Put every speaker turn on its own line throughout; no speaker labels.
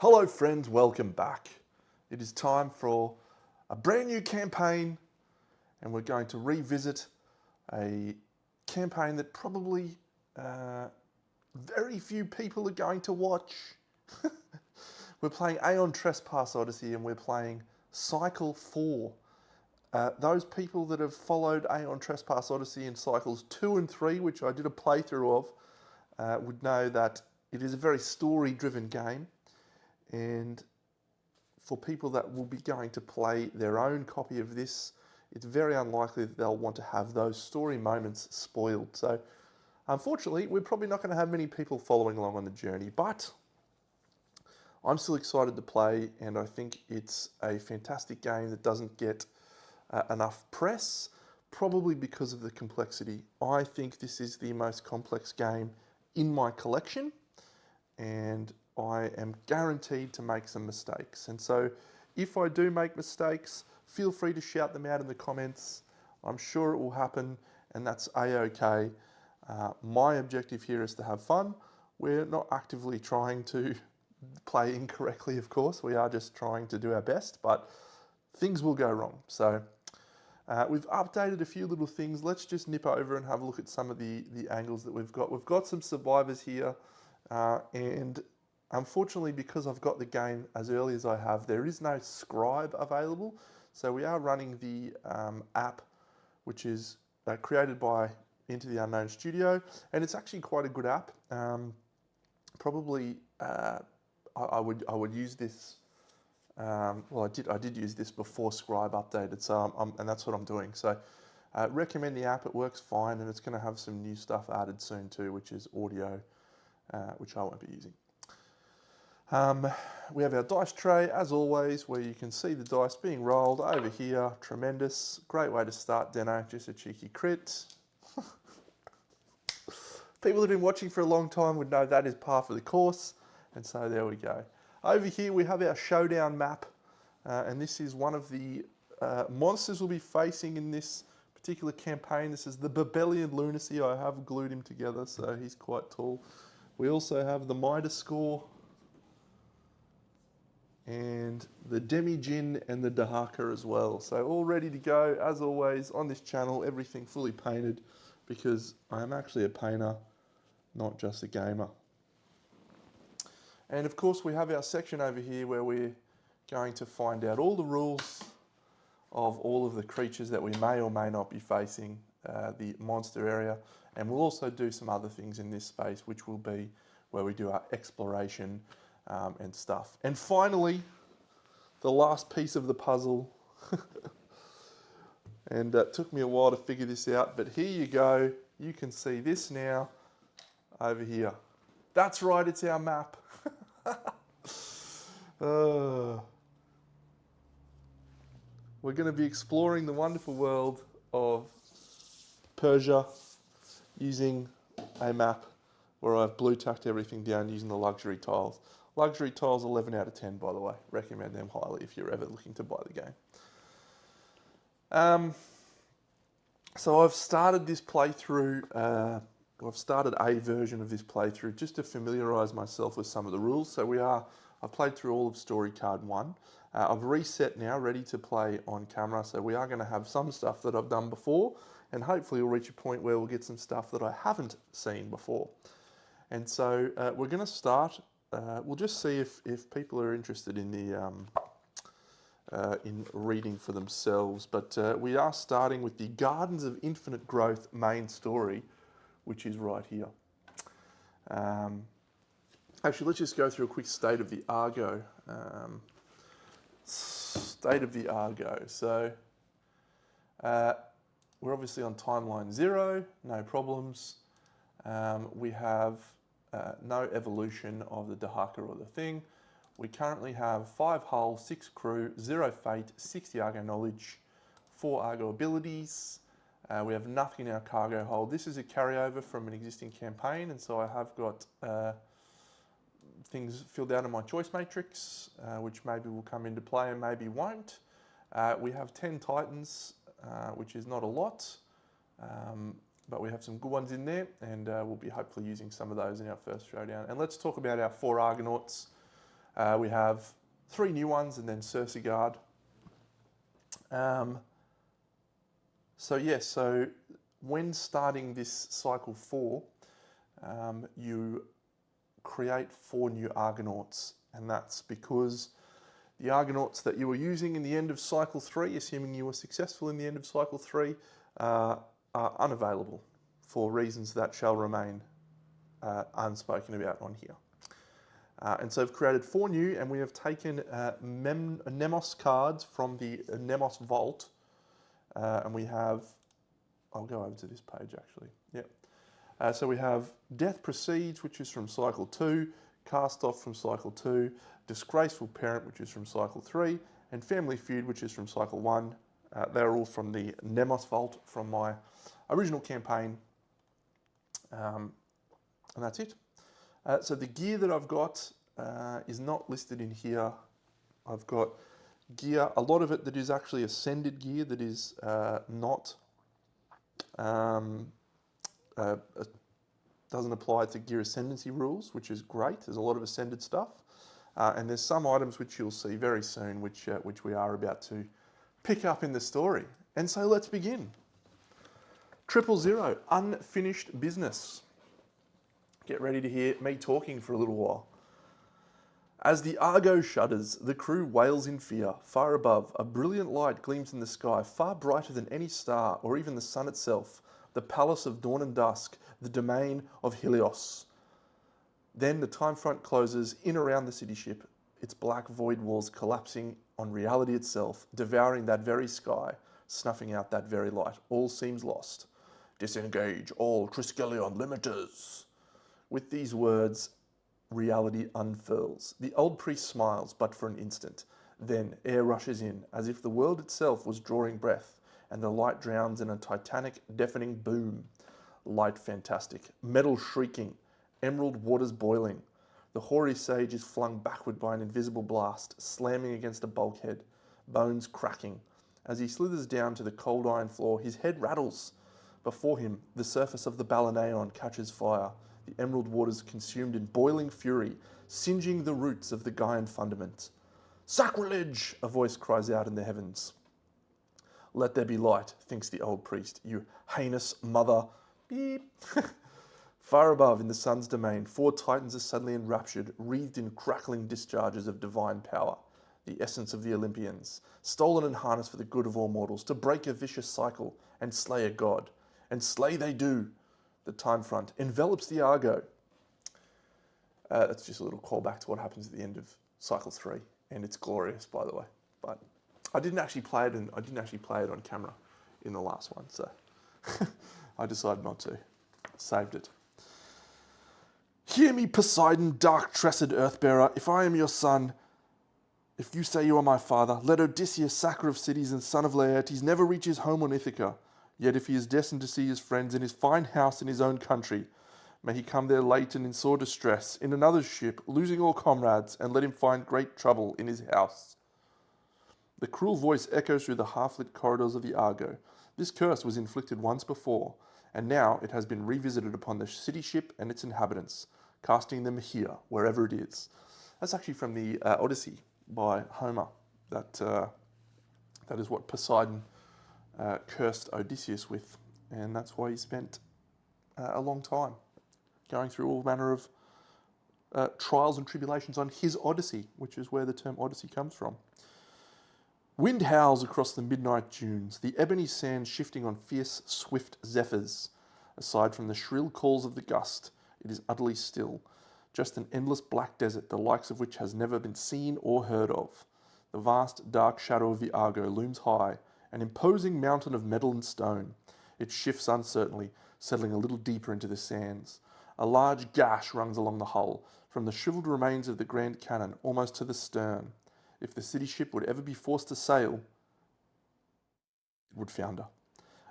Hello friends, welcome back. It is time for a brand new campaign and we're going to revisit a campaign that probably very few people are going to watch. We're playing Aeon Trespass Odyssey and we're playing Cycle 4. Those people that have followed Aeon Trespass Odyssey in Cycles 2 and 3, which I did a playthrough of, would know that it is a very story-driven game. And for people that will be going to play their own copy of this, it's very unlikely that they'll want to have those story moments spoiled. So unfortunately, we're probably not going to have many people following along on the journey, but I'm still excited to play, and I think it's a fantastic game that doesn't get enough press, probably because of the complexity. I think this is the most complex game in my collection, and I am guaranteed to make some mistakes. And so if I do make mistakes, feel free to shout them out in the comments. I'm sure it will happen, and that's a-okay. My objective here is to have fun. We're not actively trying to play incorrectly, of course. We are just trying to do our best, but things will go wrong. So we've updated a few little things. Let's just nip over and have a look at some of the angles that we've got. We've got some survivors here, and unfortunately, because I've got the game as early as I have, there is no scribe available. So we are running the app, which is created by Into the Unknown Studio, and it's actually quite a good app. Probably, I would use this. Well, I did use this before Scribe updated, so and that's what I'm doing. So, recommend the app. It works fine, and it's going to have some new stuff added soon too, which is audio, which I won't be using. We have our dice tray, as always, where you can see the dice being rolled over here. Tremendous. Great way to start Deno, just a cheeky crit. People that have been watching for a long time would know that is par for the course, and so there we go. Over here we have our showdown map, and this is one of the monsters we'll be facing in this particular campaign. This is the Babelian Lunacy. I have glued him together, so he's quite tall. We also have the Midas Score, and the Demi-Djinn and the Dahaka as well. So all ready to go, as always, on this channel, everything fully painted, because I am actually a painter, not just a gamer. And of course we have our section over here where we're going to find out all the rules of all of the creatures that we may or may not be facing, the monster area. And we'll also do some other things in this space, which will be where we do our exploration and stuff. And finally, the last piece of the puzzle. And it took me a while to figure this out, but here you go. You can see this now over here. That's right, it's our map. We're going to be exploring the wonderful world of Persia using a map where I've blue tacked everything down using the luxury tiles. Luxury tiles 11 out of 10, by the way. Recommend them highly if you're ever looking to buy the game. So I've started this playthrough, I've started a version of this playthrough just to familiarise myself with some of the rules. So I've played through all of story card 1. I've reset now, ready to play on camera. So we are going to have some stuff that I've done before, and hopefully we'll reach a point where we'll get some stuff that I haven't seen before. And so we're going to start. We'll just see if people are interested in the in reading for themselves. But we are starting with the Gardens of Infinite Growth main story, which is right here. Actually, let's just go through a quick state of the Argo. State of the Argo. So we're obviously on timeline 0, no problems. We have no evolution of the Dahaka or the thing. We currently have 5 hull, 6 crew, 0 fate, 60 Argo knowledge, 4 Argo abilities. We have nothing in our cargo hold. This is a carryover from an existing campaign, and so I have got things filled out in my choice matrix, which maybe will come into play and maybe won't. We have 10 Titans, which is not a lot. But we have some good ones in there, and we'll be hopefully using some of those in our first showdown. And let's talk about our 4 Argonauts. We have 3 new ones and then Cersei Guard. So when starting this cycle 4, you create 4 new Argonauts, and that's because the Argonauts that you were using in the end of cycle 3, assuming you were successful in the end of cycle 3, are unavailable for reasons that shall remain unspoken about on here. And so I've created 4 new, and we have taken Nemos cards from the Nemos Vault, and we have, I'll go over to this page actually, yep. So we have Death Precedes, which is from cycle 2, Cast Off from cycle 2, Disgraceful Parent, which is from cycle 3, and Family Feud, which is from cycle 1. They're all from the Nemos Vault from my original campaign, and that's it. So the gear that I've got is not listed in here. I've got gear, a lot of it that is actually ascended gear that is not doesn't apply to gear ascendancy rules, which is great. There's a lot of ascended stuff, and there's some items which you'll see very soon, which we are about to pick up in the story. And so let's begin. 000, unfinished business. Get ready to hear me talking for a little while. As the Argo shudders, the crew wails in fear. Far above, a brilliant light gleams in the sky, far brighter than any star or even the sun itself. The palace of dawn and dusk, the domain of Helios. Then the time front closes in around the city ship, its black void walls collapsing on reality itself, devouring that very sky, snuffing out that very light. All seems lost. Disengage all Triskelion limiters. With these words, reality unfurls. The old priest smiles, but for an instant. Then air rushes in, as if the world itself was drawing breath, and the light drowns in a titanic, deafening boom. Light fantastic, metal shrieking, emerald waters boiling. The hoary sage is flung backward by an invisible blast, slamming against a bulkhead, bones cracking. As he slithers down to the cold iron floor, his head rattles. Before him, the surface of the Balanaeon catches fire, the emerald waters consumed in boiling fury, singeing the roots of the Gaian fundament. Sacrilege! A voice cries out in the heavens. Let there be light, thinks the old priest, you heinous mother. Beep. Far above, in the sun's domain, 4 titans are suddenly enraptured, wreathed in crackling discharges of divine power, the essence of the Olympians, stolen and harnessed for the good of all mortals, to break a vicious cycle and slay a god. And slay they do. The time front envelops the Argo. That's just a little callback to what happens at the end of cycle 3, and it's glorious, by the way. But I didn't actually play it, and I didn't actually play it on camera in the last one, so I decided not to. Saved it. Hear me, Poseidon, dark-tressed earthbearer. If I am your son, if you say you are my father, let Odysseus, sacker of cities and son of Laertes, never reach his home on Ithaca. Yet if he is destined to see his friends in his fine house in his own country, may he come there late and in sore distress, in another's ship, losing all comrades, and let him find great trouble in his house. The cruel voice echoes through the half-lit corridors of the Argo. This curse was inflicted once before, and now it has been revisited upon the city ship and its inhabitants, casting them here, wherever it is. That's actually from the Odyssey by Homer. That is what Poseidon cursed Odysseus with, and that's why he spent a long time going through all manner of trials and tribulations on his Odyssey, which is where the term Odyssey comes from. Wind howls across the midnight dunes, the ebony sand shifting on fierce, swift zephyrs. Aside from the shrill calls of the gust, it is utterly still, just an endless black desert, the likes of which has never been seen or heard of. The vast, dark shadow of the Argo looms high, an imposing mountain of metal and stone. It shifts uncertainly, settling a little deeper into the sands. A large gash runs along the hull, from the shriveled remains of the grand cannon almost to the stern. If the city ship would ever be forced to sail, it would founder.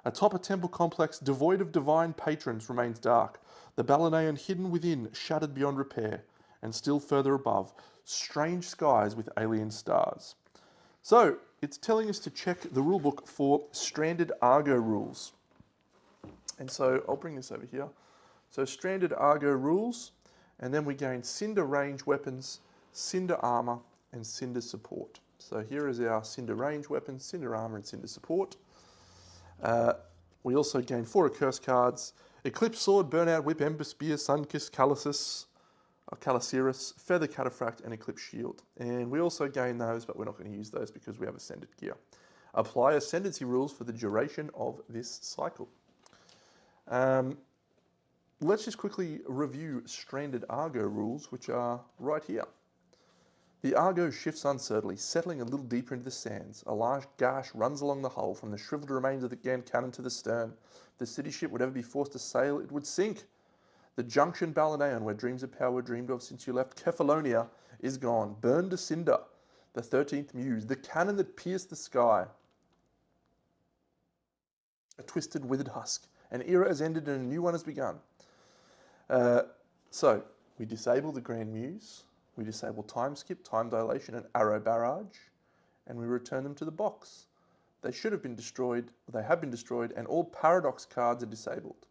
Atop a temple complex devoid of divine patrons remains dark, the Balanaeon hidden within, shattered beyond repair, and still further above, strange skies with alien stars. So, it's telling us to check the rulebook for stranded Argo rules. And so, I'll bring this over here. So, stranded Argo rules, and then we gain Cinder range weapons, Cinder Armor, and Cinder Support. So here is our Cinder range weapon, Cinder Armor, and Cinder Support. We also gain 4 Curse cards: Eclipse Sword, Burnout Whip, Ember Spear, Sunkiss, Calasiris, Feather Cataphract, and Eclipse Shield. And we also gain those, but we're not going to use those because we have Ascended gear. Apply Ascendancy rules for the duration of this cycle. Let's just quickly review Stranded Argo rules, which are right here. The Argo shifts uncertainly, settling a little deeper into the sands. A large gash runs along the hull from the shriveled remains of the Grand Cannon to the stern. If the city ship would ever be forced to sail, it would sink. The junction Balaneon, where dreams of power were dreamed of since you left Kefalonia, is gone, burned to cinder. The 13th Muse, the cannon that pierced the sky. A twisted, withered husk. An era has ended and a new one has begun. So, we disable the Grand Muse, we disable Time Skip, Time Dilation, and Arrow Barrage, and we return them to the box. They should have been destroyed, they have been destroyed, and all Paradox cards are disabled.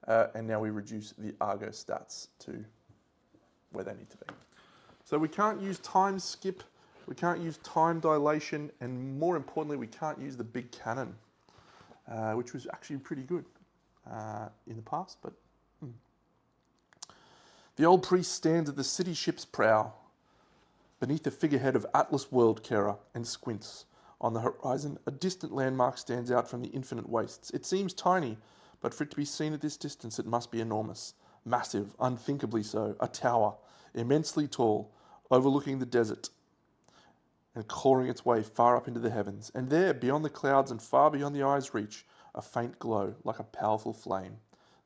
And now we reduce the Argo stats to where they need to be. So we can't use Time Skip, we can't use Time Dilation, and more importantly, we can't use the big cannon, which was actually pretty good in the past, but... The old priest stands at the city ship's prow, beneath the figurehead of Atlas Worldcarer, and squints. On the horizon, a distant landmark stands out from the infinite wastes. It seems tiny, but for it to be seen at this distance, it must be enormous. Massive, unthinkably so, a tower, immensely tall, overlooking the desert, and clawing its way far up into the heavens. And there, beyond the clouds and far beyond the eye's reach, a faint glow, like a powerful flame.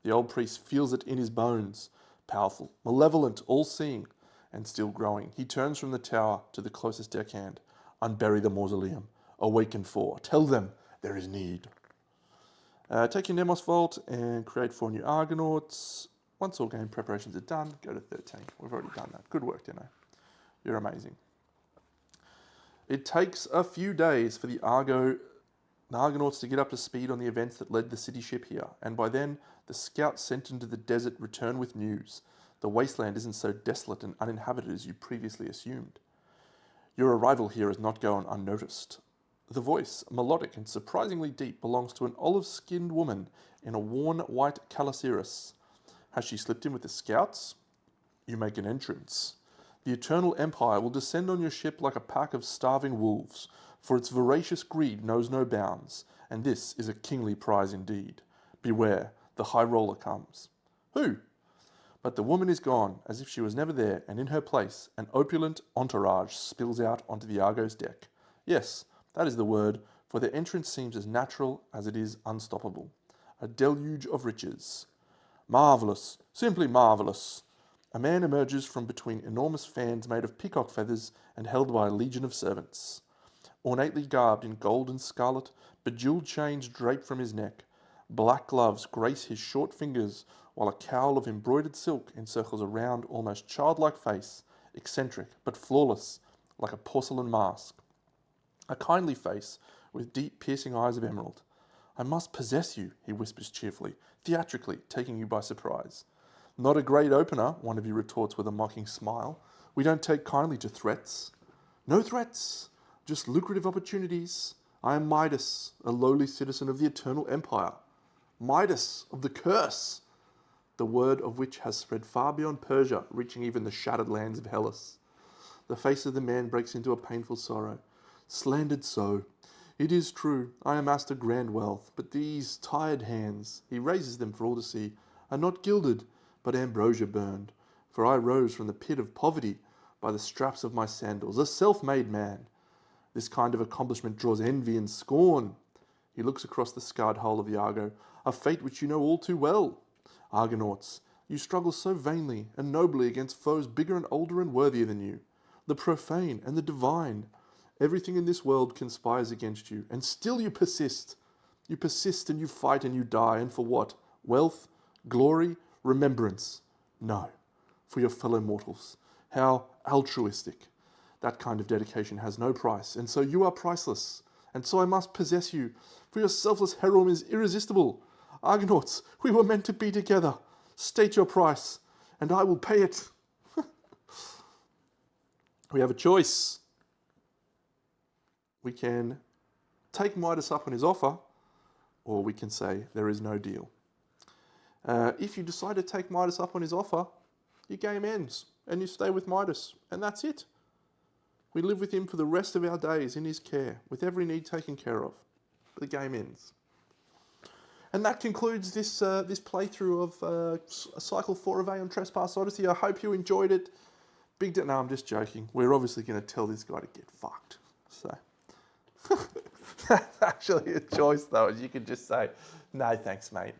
The old priest feels it in his bones. Powerful, malevolent, all-seeing, and still growing. He turns from the tower to the closest deckhand. Unbury the mausoleum. Awaken 4. Tell them there is need. Take your Nemos Vault and create 4 new Argonauts. Once all game preparations are done, go to 13. We've already done that. Good work, Dino. You're amazing. It takes a few days for the Argonauts to get up to speed on the events that led the city ship here, and by then, the scouts sent into the desert return with news. The wasteland isn't so desolate and uninhabited as you previously assumed. Your arrival here has not gone unnoticed. The voice, melodic and surprisingly deep, belongs to an olive-skinned woman in a worn white calasiris. Has she slipped in with the scouts? You make an entrance. The Eternal Empire will descend on your ship like a pack of starving wolves, for its voracious greed knows no bounds, and this is a kingly prize indeed. Beware, the High Roller comes. Who? But the woman is gone, as if she was never there, and in her place, an opulent entourage spills out onto the Argo's deck. Yes, that is the word, for their entrance seems as natural as it is unstoppable. A deluge of riches. Marvellous, simply marvellous. A man emerges from between enormous fans made of peacock feathers and held by a legion of servants. Ornately garbed in gold and scarlet, bejeweled chains drape from his neck. Black gloves grace his short fingers, while a cowl of embroidered silk encircles a round, almost childlike face, eccentric but flawless, like a porcelain mask. A kindly face, with deep, piercing eyes of emerald. I must possess you, he whispers cheerfully, theatrically, taking you by surprise. Not a great opener, one of you retorts with a mocking smile. We don't take kindly to threats. No threats, just lucrative opportunities. I am Midas, a lowly citizen of the Eternal Empire. Midas of the curse, the word of which has spread far beyond Persia, reaching even the shattered lands of Hellas. The face of the man breaks into a painful sorrow. Slandered so. It is true, I amassed a grand wealth, but these tired hands, he raises them for all to see, are not gilded, but ambrosia burned. For I rose from the pit of poverty by the straps of my sandals, a self-made man. This kind of accomplishment draws envy and scorn. He looks across the scarred hull of the Argo, a fate which you know all too well. Argonauts, you struggle so vainly and nobly against foes bigger and older and worthier than you. The profane and the divine. Everything in this world conspires against you, and still you persist. You persist and you fight and you die, and for what? Wealth? Glory? Remembrance? No, for your fellow mortals. How altruistic. That kind of dedication has no price, and so you are priceless. And so I must possess you, for your selfless heroism is irresistible. Argonauts, we were meant to be together. State your price, and I will pay it. We have a choice. We can take Midas up on his offer, or we can say there is no deal. If you decide to take Midas up on his offer, your game ends and you stay with Midas, and that's it. We live with him for the rest of our days in his care, with every need taken care of. The game ends. And that concludes this playthrough of Cycle 4 of Aeon Trespass Odyssey. I hope you enjoyed it. No, I'm just joking. We're obviously going to tell this guy to get fucked. So, that's actually a choice though, as you could just say, no thanks mate,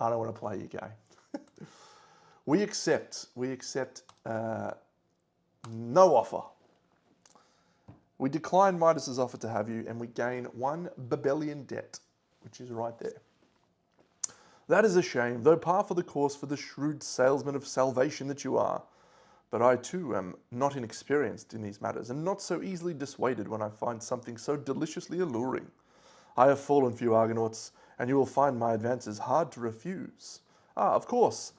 I don't want to play your game. We accept no offer. We decline Midas's offer to have you, and we gain 1 Babylonian debt, which is right there. That is a shame, though par for the course for the shrewd salesman of salvation that you are. But I too am not inexperienced in these matters, and not so easily dissuaded when I find something so deliciously alluring. I have fallen for you Argonauts, and you will find my advances hard to refuse. Ah, of course.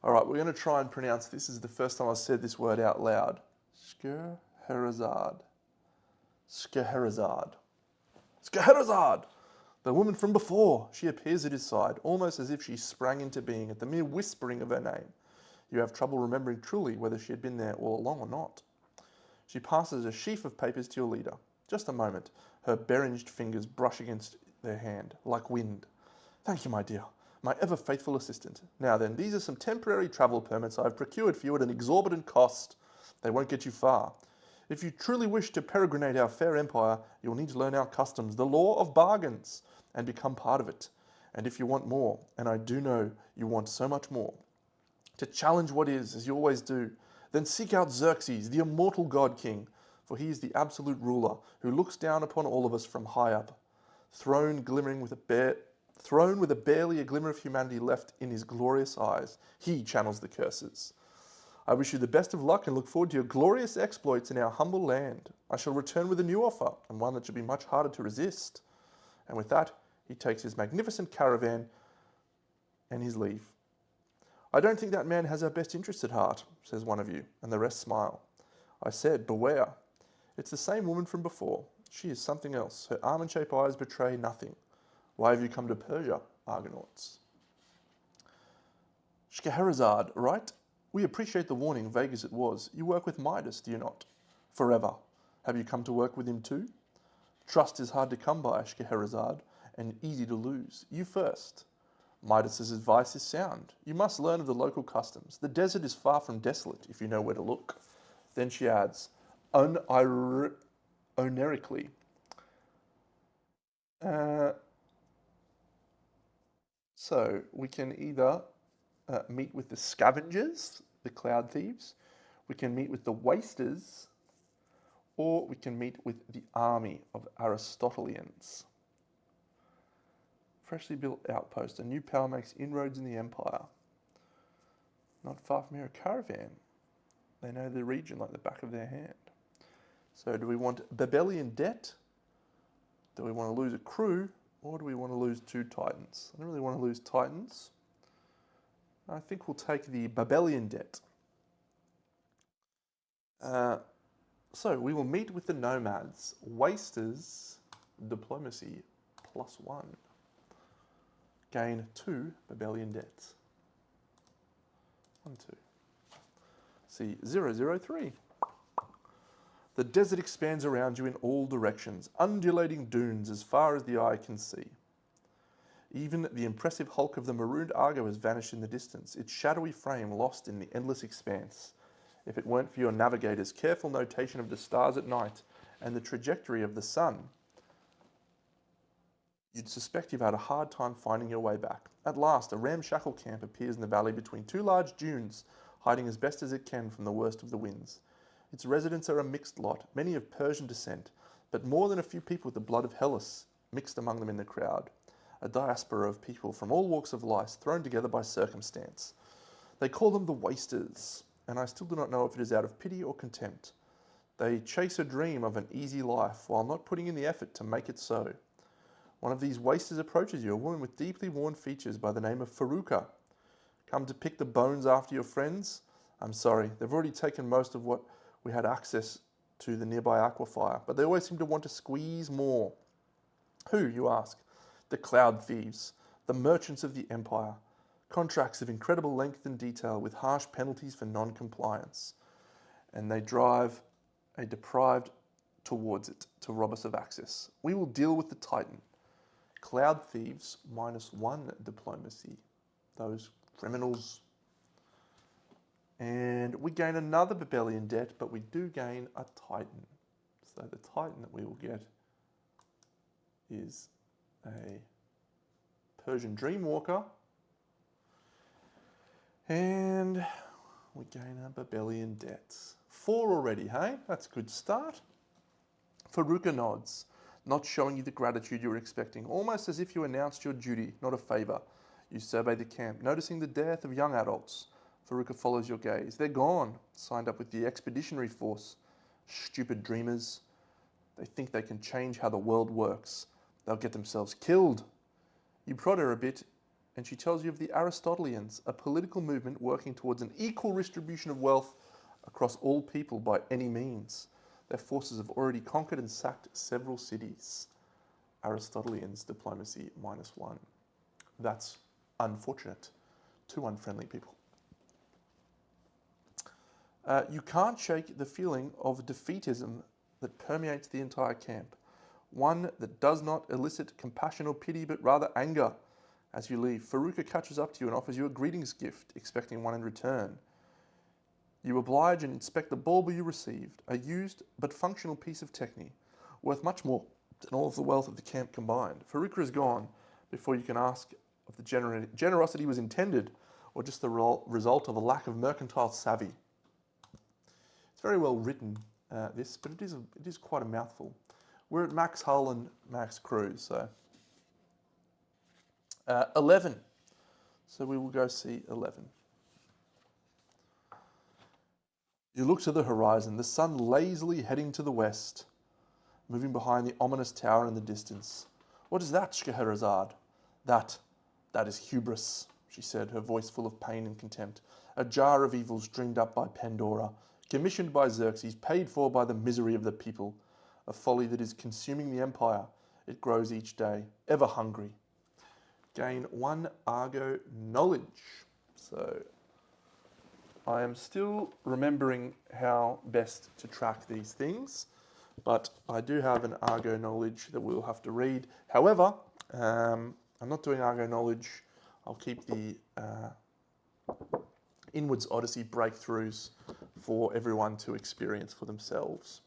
All right, we're going to try and pronounce this. This is the first time I've said this word out loud. Scheherazade. Scheherazade. Scheherazade! The woman from before. She appears at his side, almost as if she sprang into being at the mere whispering of her name. You have trouble remembering truly whether she had been there all along or not. She passes a sheaf of papers to your leader. Just a moment. Her beringed fingers brush against their hand, like wind. Thank you, my dear. My ever-faithful assistant. Now then, these are some temporary travel permits I have procured for you at an exorbitant cost. They won't get you far. If you truly wish to peregrinate our fair empire, you will need to learn our customs, the law of bargains, and become part of it. And if you want more, and I do know you want so much more, to challenge what is, as you always do, then seek out Xerxes, the immortal god king, for he is the absolute ruler, who looks down upon all of us from high up, throne with barely a glimmer of humanity left in his glorious eyes. He channels the curses. I wish you the best of luck and look forward to your glorious exploits in our humble land. I shall return with a new offer, and one that should be much harder to resist. And with that, he takes his magnificent caravan and his leave. I don't think that man has our best interests at heart, says one of you, and the rest smile. I said, beware. It's the same woman from before. She is something else. Her almond-shaped eyes betray nothing. Why have you come to Persia, Argonauts? Scheherazade, right? We appreciate the warning, vague as it was. You work with Midas, do you not? Forever. Have you come to work with him too? Trust is hard to come by, Scheherazade, and easy to lose. You first. Midas's advice is sound. You must learn of the local customs. The desert is far from desolate, if you know where to look. Then she adds, onerically. So we can either meet with the scavengers, the cloud thieves, we can meet with the wasters, or we can meet with the army of Aristotelians. Freshly built outpost. A new power makes inroads in the empire. Not far from here, a caravan. They know the region like the back of their hand. So do we want Babylonian debt? Do we want to lose a crew? Or do we want to lose 2 titans? I don't really want to lose titans. I think we'll take the Babylonian debt. So we will meet with the nomads. Wasters, diplomacy, +1. Gain 2 Babylonian debts. 1, 2. See, 003. The desert expands around you in all directions, undulating dunes as far as the eye can see. Even the impressive hulk of the marooned Argo has vanished in the distance, its shadowy frame lost in the endless expanse. If it weren't for your navigator's careful notation of the stars at night and the trajectory of the sun, you'd suspect you've had a hard time finding your way back. At last, a ramshackle camp appears in the valley between 2 large dunes, hiding as best as it can from the worst of the winds. Its residents are a mixed lot, many of Persian descent, but more than a few people with the blood of Hellas mixed among them in the crowd. A diaspora of people from all walks of life thrown together by circumstance. They call them the Wasters, and I still do not know if it is out of pity or contempt. They chase a dream of an easy life while not putting in the effort to make it so. One of these Wasters approaches you, a woman with deeply worn features by the name of Faruka. Come to pick the bones after your friends? I'm sorry, they've already taken most of what we had access to the nearby aquifer, but they always seem to want to squeeze more. Who, you ask? The cloud thieves, the merchants of the empire. Contracts of incredible length and detail with harsh penalties for non-compliance. And they drive a deprived towards it to rob us of access. We will deal with the Titan. Cloud thieves, -1 diplomacy. Those criminals. And we gain another Babelian debt, but we do gain a Titan. So the Titan that we will get is a Persian Dreamwalker. And we gain a Babelian debt. 4 already, hey? That's a good start. Faruka nods, not showing you the gratitude you were expecting, almost as if you announced your duty, not a favour. You survey the camp, noticing the death of young adults. Faruka follows your gaze. They're gone, signed up with the expeditionary force. Stupid dreamers. They think they can change how the world works. They'll get themselves killed. You prod her a bit, and she tells you of the Aristotelians, a political movement working towards an equal distribution of wealth across all people by any means. Their forces have already conquered and sacked several cities. Aristotelians, diplomacy, -1. That's unfortunate. 2 unfriendly people. You can't shake the feeling of defeatism that permeates the entire camp. One that does not elicit compassion or pity, but rather anger. As you leave, Faruka catches up to you and offers you a greetings gift, expecting one in return. You oblige and inspect the bauble you received, a used but functional piece of technique, worth much more than all of the wealth of the camp combined. Faruka is gone before you can ask if the generosity was intended or just the result of a lack of mercantile savvy. It's very well written, this, but it is quite a mouthful. We're at max hull and max cruise, so 11. So we will go see 11. You look to the horizon, the sun lazily heading to the west, moving behind the ominous tower in the distance. What is that, Scheherazade? That is hubris, she said, her voice full of pain and contempt. A jar of evils dreamed up by Pandora, commissioned by Xerxes, paid for by the misery of the people. A folly that is consuming the empire. It grows each day, ever hungry. Gain 1 Argo knowledge. So I am still remembering how best to track these things, but I do have an Argo knowledge that we'll have to read. However, I'm not doing Argo knowledge. I'll keep the Inwards Odyssey breakthroughs for everyone to experience for themselves.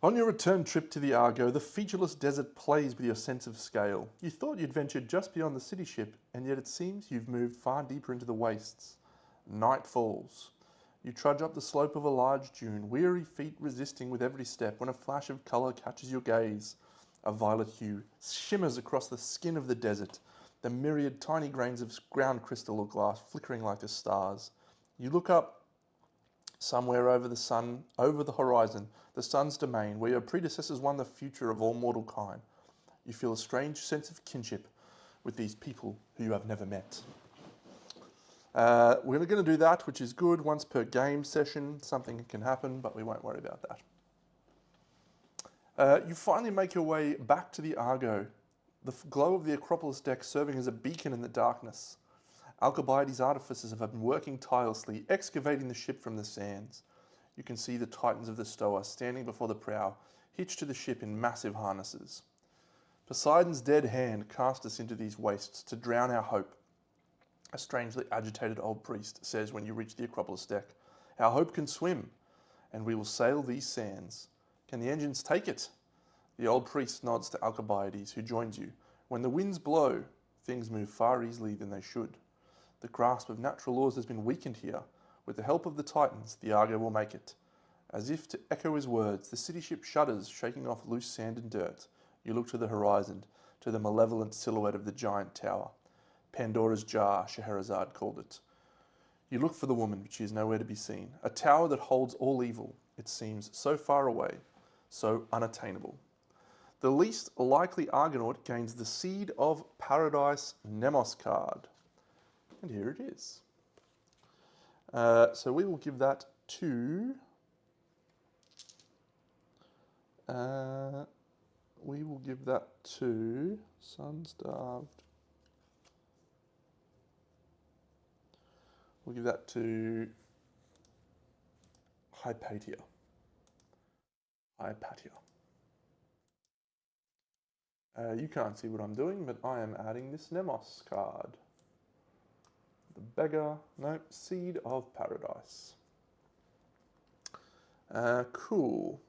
On your return trip to the Argo, the featureless desert plays with your sense of scale. You thought you'd ventured just beyond the city ship, and yet it seems you've moved far deeper into the wastes. Night falls. You trudge up the slope of a large dune, weary feet resisting with every step, when a flash of colour catches your gaze. A violet hue shimmers across the skin of the desert, the myriad tiny grains of ground crystal or glass flickering like the stars. You look up somewhere over the horizon, the sun's domain, where your predecessors won the future of all mortal kind. You feel a strange sense of kinship with these people who you have never met. We're going to do that, which is good. Once per game session, something can happen, but we won't worry about that. You finally make your way back to the Argo, the glow of the Acropolis deck serving as a beacon in the darkness. Alcibiades' artificers have been working tirelessly, excavating the ship from the sands. You can see the titans of the Stoa standing before the prow, hitched to the ship in massive harnesses. Poseidon's dead hand cast us into these wastes to drown our hope. A strangely agitated old priest says when you reach the Acropolis deck, our hope can swim, and we will sail these sands. Can the engines take it? The old priest nods to Alcibiades, who joins you. When the winds blow, things move far easily than they should. The grasp of natural laws has been weakened here. With the help of the Titans, the Argo will make it. As if to echo his words, the city ship shudders, shaking off loose sand and dirt. You look to the horizon, to the malevolent silhouette of the giant tower. Pandora's jar, Scheherazade called it. You look for the woman, but she is nowhere to be seen. A tower that holds all evil. It seems so far away, so unattainable. The least likely Argonaut gains the Seed of Paradise Nemos card. And here it is. So we will give that to... we will give that to Sun-Starved. We'll give that to Hypatia. Hypatia. You can't see what I'm doing, but I am adding this Nemos card. The Beggar, nope, Seed of Paradise. Cool.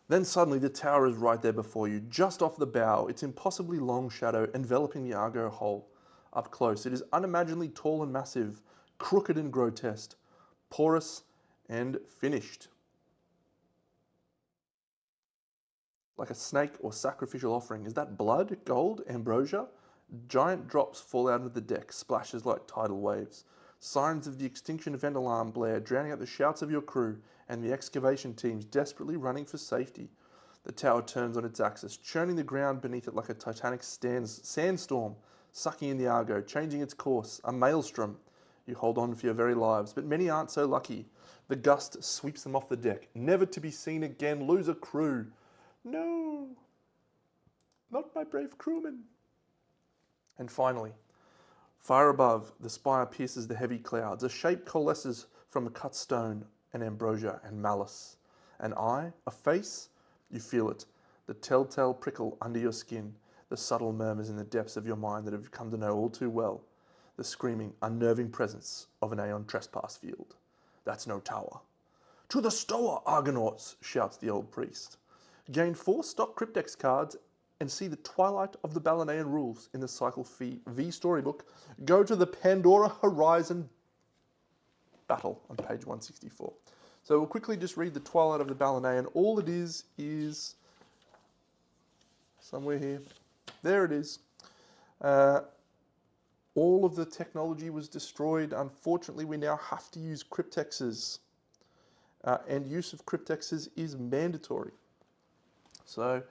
Then suddenly the tower is right there before you, just off the bow, its impossibly long shadow enveloping the Argo hull. Up close, it is unimaginably tall and massive, crooked and grotesque, porous and finished. Like a snake or sacrificial offering. Is that blood, gold, ambrosia? Giant drops fall out of the deck, splashes like tidal waves. Sirens of the extinction event alarm blare, drowning out the shouts of your crew and the excavation teams desperately running for safety. The tower turns on its axis, churning the ground beneath it like a titanic sandstorm, sucking in the Argo, changing its course, a maelstrom. You hold on for your very lives, but many aren't so lucky. The gust sweeps them off the deck, never to be seen again, lose a crew. No, not my brave crewmen. And finally, far above, the spire pierces the heavy clouds. A shape coalesces from a cut stone, and ambrosia and malice. An eye, a face, you feel it. The telltale prickle under your skin, the subtle murmurs in the depths of your mind that have come to know all too well. The screaming, unnerving presence of an Aeon Trespass field. That's no tower. To the stower, Argonauts, shouts the old priest. Gain 4 stock Cryptex cards and see the twilight of the Balineian rules in the Cycle V storybook. Go to the Pandora Horizon battle on page 164. So we'll quickly just read the Twilight of the Balineian. All it is somewhere here. There it is. All of the technology was destroyed. Unfortunately, we now have to use cryptexes. And use of cryptexes is mandatory. So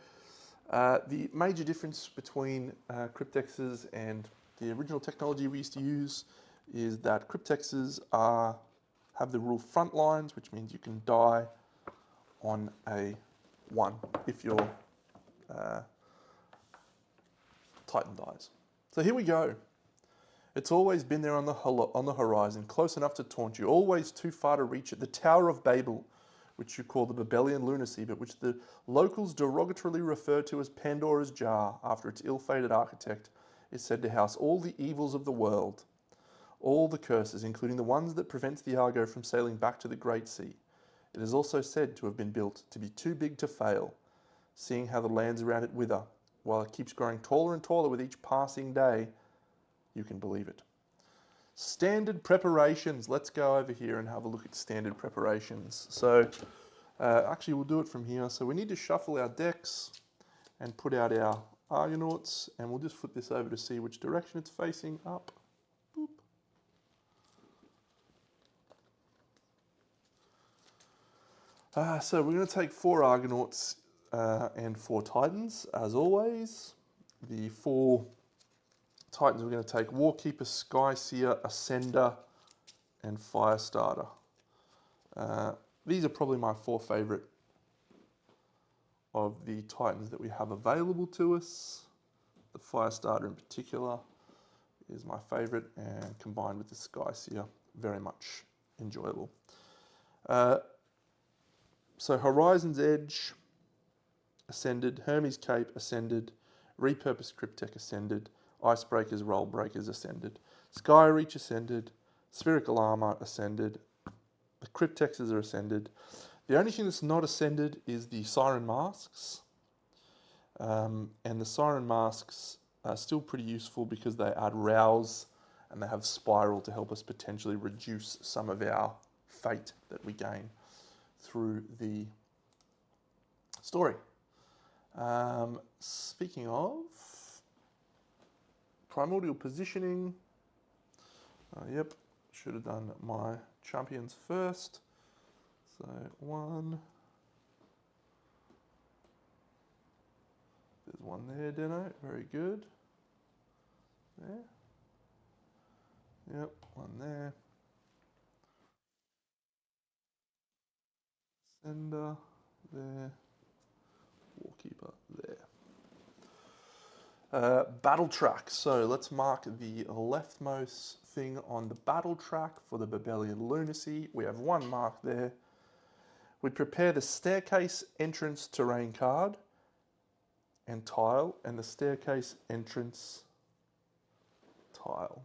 the major difference between cryptexes and the original technology we used to use is that cryptexes have the rule front lines, which means you can die on a 1 if your Titan dies. So here we go. It's always been there on the horizon, close enough to taunt you, always too far to reach it. The Tower of Babel, which you call the Babelian lunacy, but which the locals derogatorily refer to as Pandora's Jar after its ill-fated architect, is said to house all the evils of the world, all the curses, including the ones that prevent the Argo from sailing back to the Great Sea. It is also said to have been built to be too big to fail, seeing how the lands around it wither, while it keeps growing taller and taller with each passing day. You can believe it. Standard preparations. Let's go over here and have a look at standard preparations. So actually we'll do it from here. So we need to shuffle our decks and put out our Argonauts, and we'll just flip this over to see which direction it's facing. Up. Boop. So we're going to take 4 Argonauts and 4 Titans, as always. The 4 Titans we're going to take Warkeeper, Skyseer, Ascender, and Firestarter. These are probably my 4 favourite of the Titans that we have available to us. The Firestarter in particular is my favourite, and combined with the Skyseer, very much enjoyable. So Horizon's Edge, Ascended, Hermes Cape, Ascended, Repurposed Cryptek, Ascended, Icebreakers, Roll Breakers, Ascended, Sky Reach, Ascended, Spherical Armour, Ascended, the Cryptexes are Ascended. The only thing that's not Ascended is the Siren Masks, and the Siren Masks are still pretty useful because they add Rouse and they have Spiral to help us potentially reduce some of our fate that we gain through the story. Speaking of primordial positioning, yep, should have done my champions first. So 1, there's 1 there, Deno, very good. There, yep, 1 there. Ascender there, Warkeeper there. Battle track. So let's mark the leftmost thing on the battle track for the Babelian Lunacy. We have one mark there. We prepare the staircase entrance terrain card and tile, and the staircase entrance tile.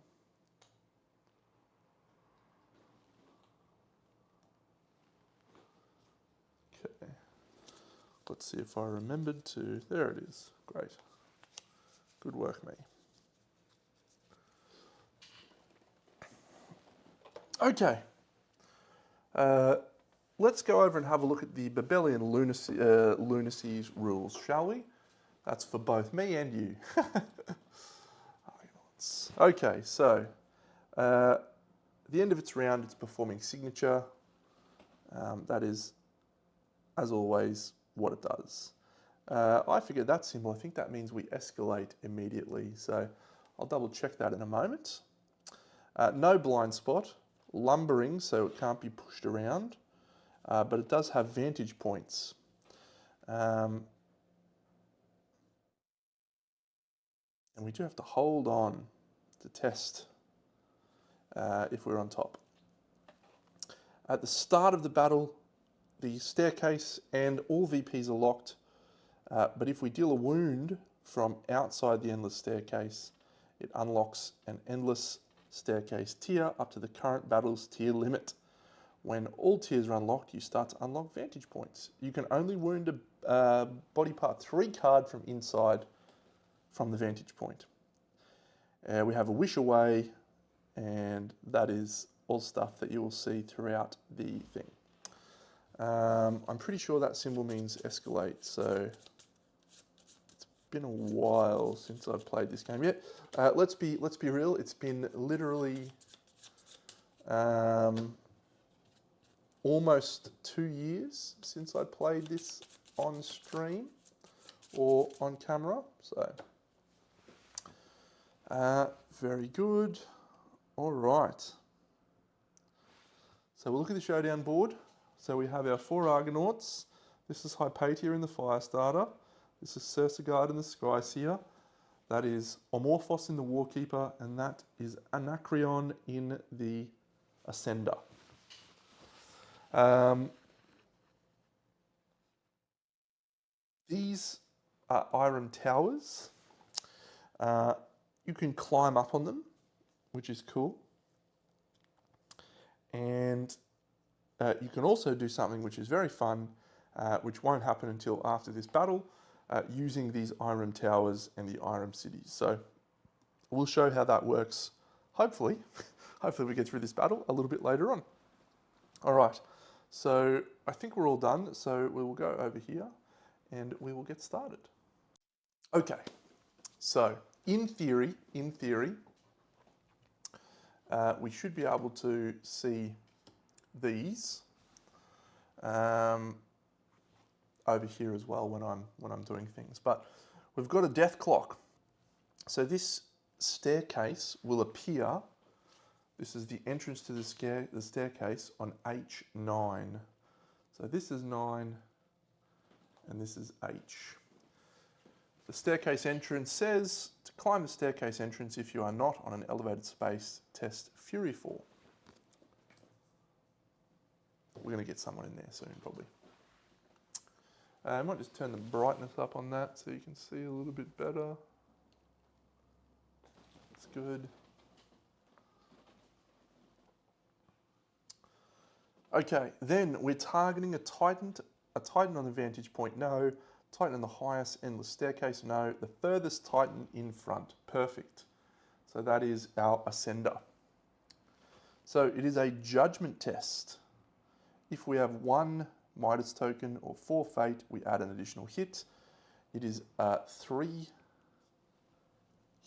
Okay. Let's see if I remembered to. There it is. Great. Good work, me. Okay. Let's go over and have a look at the Babelian Lunacy's rules, shall we? That's for both me and you. Okay, so at the end of its round, it's performing signature. That is, as always, what it does. I figured that's simple. I think that means we escalate immediately. So I'll double check that in a moment. No blind spot. Lumbering, so it can't be pushed around. But it does have vantage points. And we do have to hold on to test if we're on top. At the start of the battle, the staircase and all VPs are locked, but if we deal a wound from outside the endless staircase, it unlocks an endless staircase tier up to the current battle's tier limit. When all tiers are unlocked, you start to unlock vantage points. You can only wound a body part 3 card from inside from the vantage point. We have a wish away, and that is all stuff that you will see throughout the thing. I'm pretty sure that symbol means escalate, so it's been a while since I've played this game yet. Let's be real, it's been literally almost 2 years since I played this on stream or on camera, so very good. All right. So we'll look at the showdown board. So we have our 4 Argonauts. This is Hypatia in the Firestarter. This is Cersegard in the Skyseer. That is Amorphos in the Warkeeper, and that is Anacreon in the Ascender. These are Irem Towers. You can climb up on them, which is cool. And you can also do something which is very fun, which won't happen until after this battle, using these Irem Towers and the Irem Cities. So we'll show how that works, hopefully. Hopefully we get through this battle a little bit later on. All right, so I think we're all done. So we will go over here and we will get started. Okay, so in theory, we should be able to see these over here as well when I'm doing things. But we've got a death clock. So this staircase will appear. This is the entrance to the staircase on H9. So this is 9 and this is H. The staircase entrance says to climb the staircase entrance if you are not on an elevated space, test Fury 4. We're going to get someone in there soon, probably. I might just turn the brightness up on that so you can see a little bit better. That's good. Okay, then we're targeting a Titan on the vantage point, no. Titan on the highest endless staircase, no. The furthest Titan in front, perfect. So that is our Ascender. So it is a judgment test. If we have 1 Midas token or 4 fate, we add an additional hit. It is 3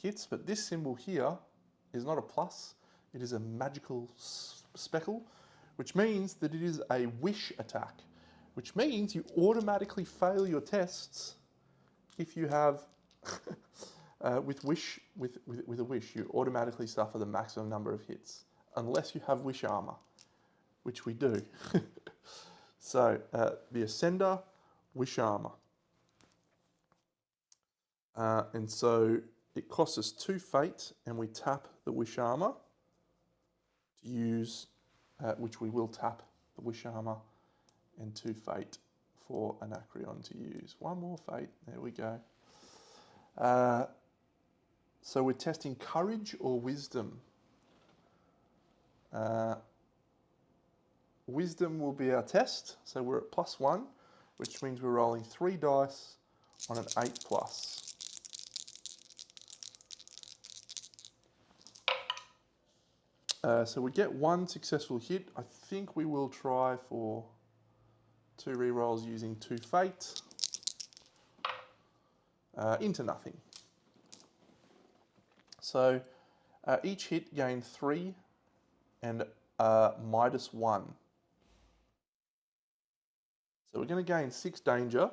hits, but this symbol here is not a plus. It is a magical speckle, which means that it is a wish attack, which means you automatically fail your tests if you have, with a wish, you automatically suffer the maximum number of hits, unless you have wish armor, which we do. So the Ascender, Wish Armor. And so it costs us 2 fate, and we tap the Wish Armor to use, which we will tap the Wish Armor, and 2 fate for Anacreon to use. 1 more fate, there we go. So we're testing Courage or Wisdom. Wisdom will be our test, so we're at +1, which means we're rolling 3 dice on an 8+. So we get 1 successful hit. I think we will try for 2 rerolls using 2 fate into nothing. So each hit gained 3 and -1. So we're going to gain 6 danger,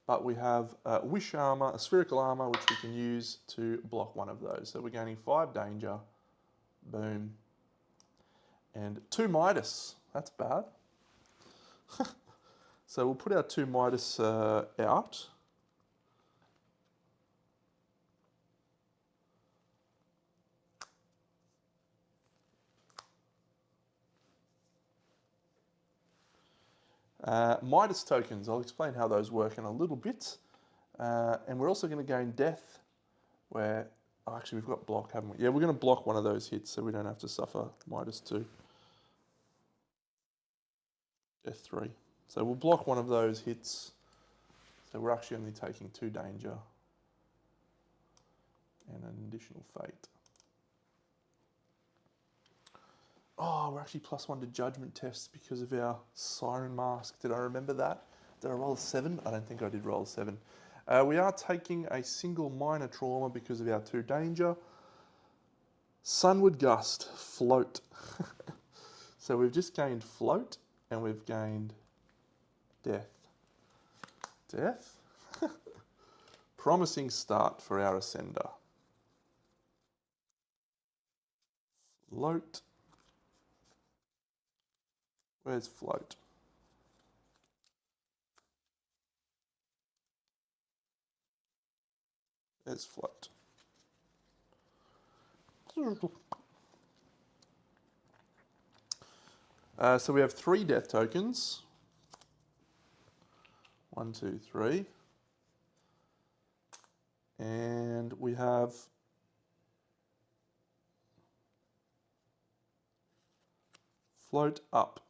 but we have Wish Armor, a Spherical Armor, which we can use to block 1 of those. So we're gaining 5 danger. Boom. And 2 Midas. That's bad. So we'll put our 2 Midas out. Midas tokens, I'll explain how those work in a little bit. And we're also going to gain Death, where, oh, actually we've got block, haven't we? Yeah, we're going to block 1 of those hits so we don't have to suffer Midas 2. Death 3. So we'll block 1 of those hits. So we're actually only taking 2 danger and an additional fate. Oh, we're actually +1 to judgment tests because of our Siren Mask. Did I remember that? Did I roll a 7? I don't think I did roll a 7. We are taking a single minor trauma because of our 2 danger. Sunward Gust, Float. So we've just gained Float and we've gained Death. Death? Promising start for our Ascender. Float. Where's Float? There's Float. So we have 3 death tokens. 1, 2, 3. And we have Float Up.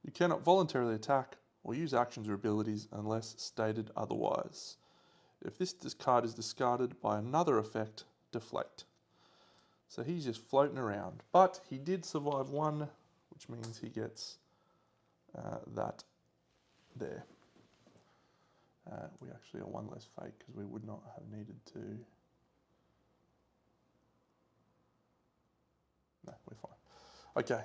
You cannot voluntarily attack or use actions or abilities unless stated otherwise. If this card is discarded by another effect, deflect. So he's just floating around. But he did survive 1, which means he gets that there. We actually are 1 less fate because we would not have needed to. No, we're fine. Okay.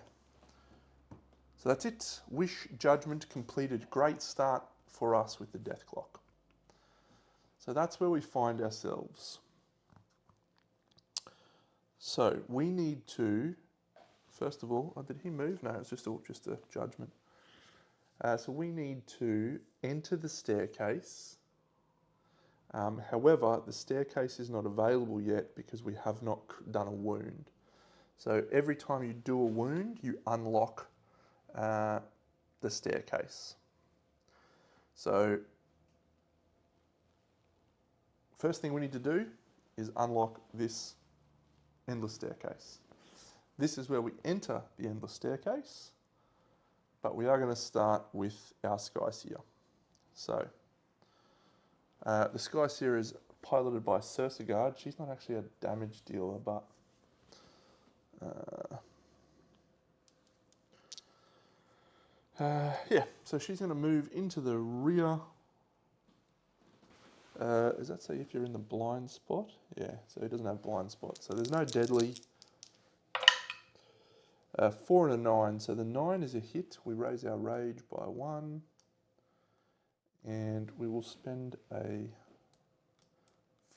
So that's it. Wish Judgment completed. Great start for us with the Death Clock. So that's where we find ourselves. So we need to, first of all, did he move? No, it's just a judgment. So we need to enter the staircase. However, the staircase is not available yet because we have not done a wound. So every time you do a wound, you unlock the staircase. So first thing we need to do is unlock this endless staircase. This is where we enter the endless staircase, but we are going to start with our Skyseer. So the Skyseer is piloted by Guard. She's not actually a damage dealer, but yeah, so she's going to move into the rear. Does that say if you're in the blind spot? Yeah, so he doesn't have blind spot. So there's no deadly. 4 and a 9. So the 9 is a hit. We raise our rage by 1. And we will spend a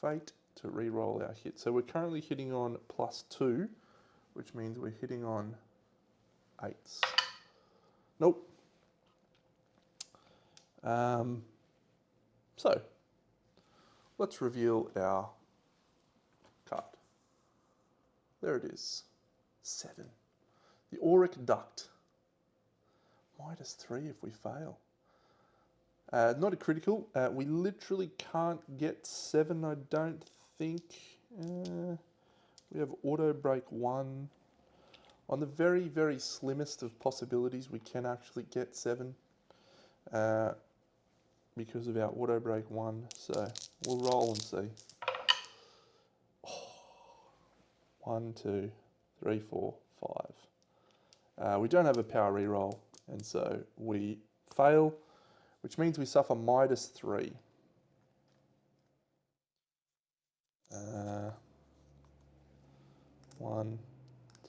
fate to re-roll our hit. So we're currently hitting on +2, which means we're hitting on eights. Nope. So, let's reveal our card. There it is. 7. The auric duct. -3 if we fail. Not a critical. We literally can't get 7, I don't think. We have auto break 1. On the very, very slimmest of possibilities, we can actually get 7 because of our auto break 1. So we'll roll and see. 1, 2, 3, 4, 5. We don't have a power reroll, and so we fail, which means we suffer -3. 1,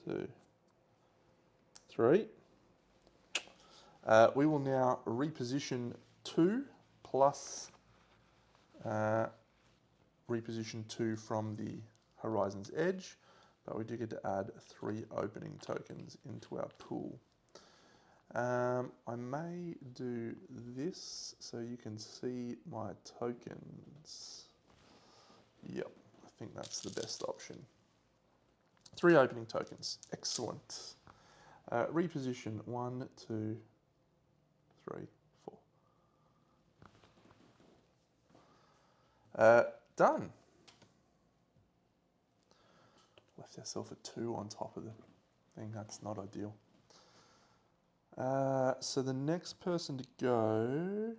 2, 3. We will now reposition 2 plus reposition 2 from the horizon's edge, but we do get to add 3 opening tokens into our pool. I may do this so you can see my tokens. Yep, I think that's the best option. 3 opening tokens, excellent. Reposition 1, 2, 3, 4. Done. Left ourselves a 2 on top of the thing, that's not ideal. So the next person to go,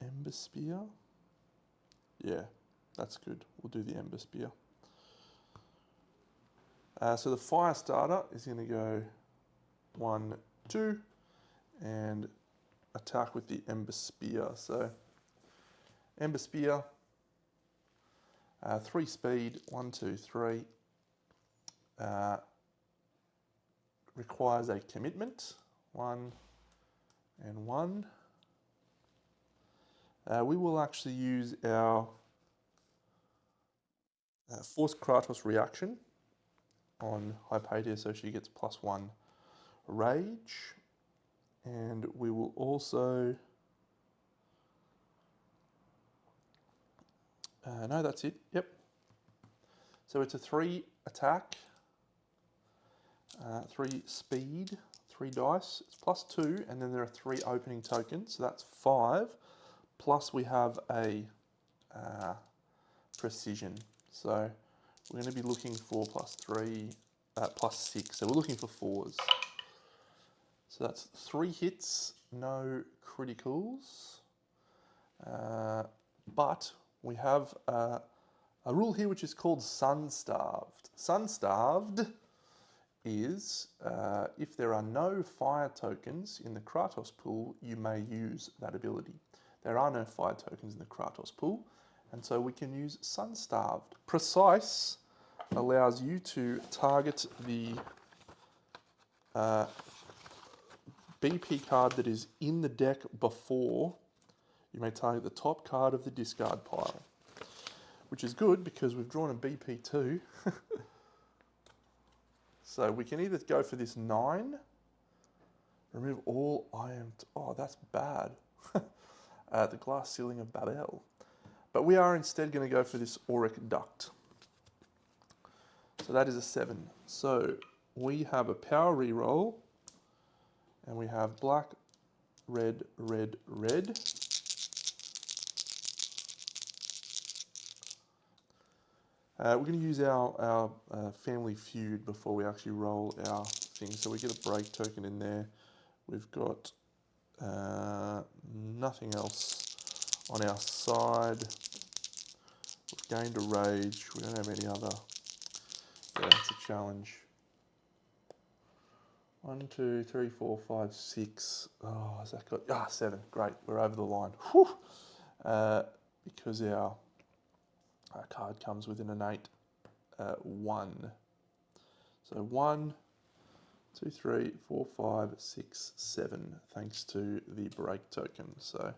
Ember Spear. Yeah, that's good. We'll do the Ember Spear. So the fire starter is going to go 1, 2, and attack with the Ember Spear. So Ember Spear, 3 speed, 1, 2, 3. Requires a commitment, 1 and 1. We will actually use our Force Kratos reaction on Hypatia, so she gets +1 rage. And we will also... no, that's it, yep. So it's a 3 attack, 3 speed, 3 dice, it's +2, and then there are 3 opening tokens, so that's 5. Plus we have a precision. So we're going to be looking for +3, +6. So we're looking for 4s. So that's 3 hits, no criticals. But we have a rule here which is called Sun-Starved. Sun-Starved is if there are no fire tokens in the Kratos pool, you may use that ability. There are no fire tokens in the Kratos pool, and so we can use Sun-Starved. Precise allows you to target the BP card that is in the deck before you may target the top card of the discard pile, which is good because we've drawn a BP2. So we can either go for this 9, remove all iron. Oh, that's bad. The glass ceiling of Babel. But we are instead going to go for this auric duct. So that is a 7. So we have a power reroll, and we have black, red, red, red. We're going to use our family feud before we actually roll our thing. So we get a break token in there. We've got nothing else on our side. We've gained a rage. We don't have any other. Yeah, it's a challenge. 1, 2, 3, 4, 5, 6. Oh, has that got... 7. Great, we're over the line. Whew. Because our card comes with an innate 1. So 1, 2, 3, 4, 5, 6, 7, thanks to the break token. So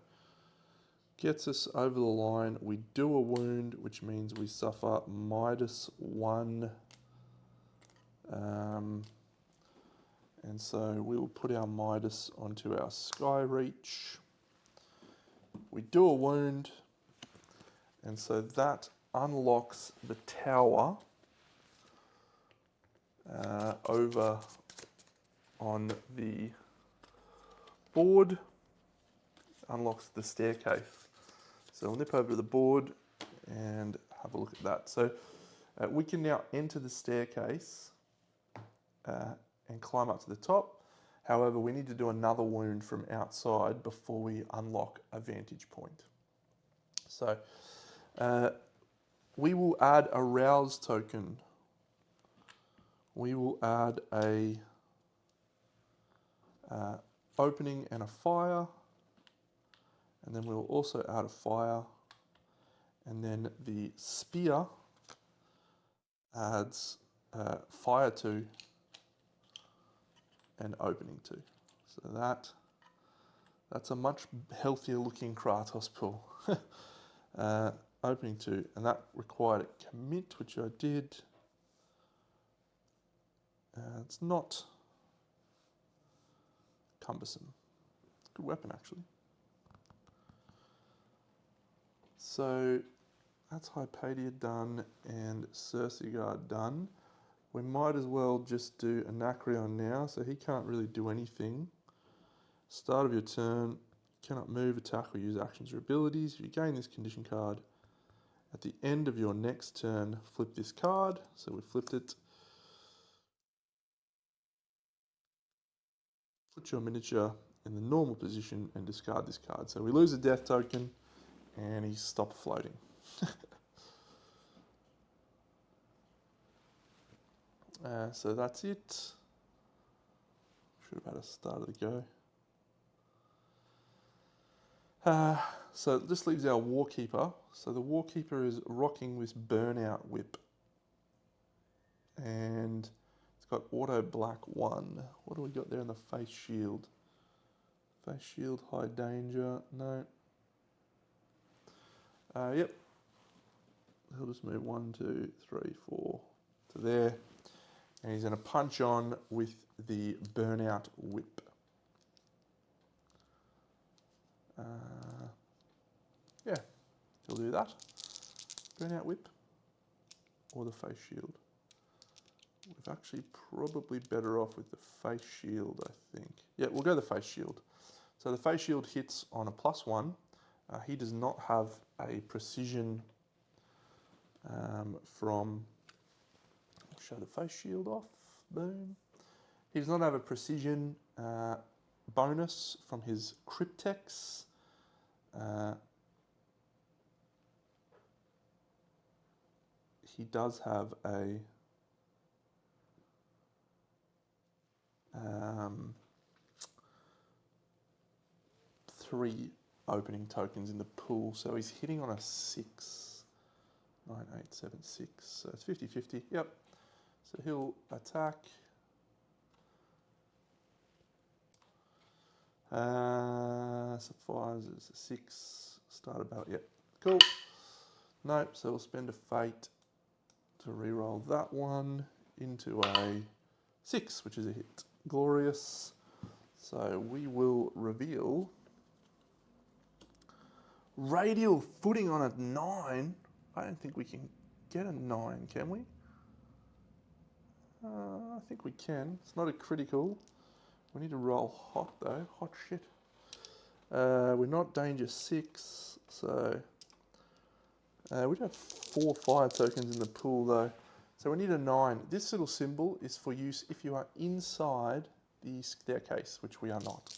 gets us over the line. We do a wound, which means we suffer -1 And so we will put our Midas onto our Sky Reach. We do a wound, and so that unlocks the tower over on the board, unlocks the staircase. So we'll nip over to the board and have a look at that. So we can now enter the staircase and climb up to the top. However, we need to do another wound from outside before we unlock a vantage point. So we will add a rouse token. We will add a opening and a fire, and then we'll also add a fire, and then the spear adds fire 2 and opening 2. So that's a much healthier looking Kratos pull. Opening 2, and that required a commit, which I did. It's not cumbersome. Good weapon, actually. So that's Hypatia done and Circeguard done. We might as well just do Anacreon now, so he can't really do anything. Start of your turn, cannot move, attack, or use actions or abilities. If you gain this condition card, at the end of your next turn, flip this card. So we flipped it. Put your miniature in the normal position and discard this card. So we lose a death token and he stopped floating. So that's it. Should have had a start of the go. So this leaves our Warkeeper. So the Warkeeper is rocking this Burnout Whip. And it's got Auto Black 1. What do we got there in the Face Shield? Face Shield, High Danger, no. Yep. He'll just move 1, 2, 3, 4 to there. And he's going to punch on with the Burnout Whip. Yeah, he'll do that. Burnout Whip or the Face Shield. We're actually probably better off with the Face Shield, I think. Yeah, we'll go the Face Shield. So the Face Shield hits on a +1. He does not have a precision from... Show the Face Shield off. Boom. He does not have a precision bonus from his Cryptex. He does have a 3 opening tokens in the pool, so he's hitting on a 6. 9, 8, 7, 6. So it's 50-50. Yep. So he'll attack. So 5 is a 6. Start about. Yep. Cool. Nope. So we'll spend a fate to reroll that one into a 6, which is a hit. Glorious. So we will reveal Radial Footing on a 9. I don't think we can get a 9, can we? I think we can. It's not a critical. We need to roll hot though. Hot shit. We're not danger 6, so we have 4 fire tokens in the pool though. So we need a 9. This little symbol is for use if you are inside the staircase, which we are not.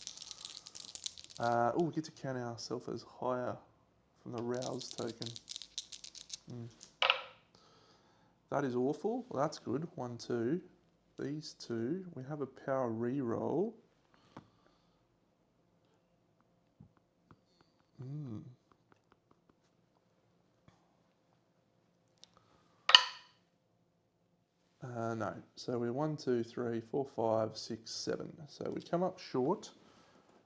Oh, we get to count ourselves as higher from the rouse token. That is awful. Well, that's good. 1, 2. These 2. We have a power reroll. No. So we're 1, 2, 3, 4, 5, 6, 7. So we come up short,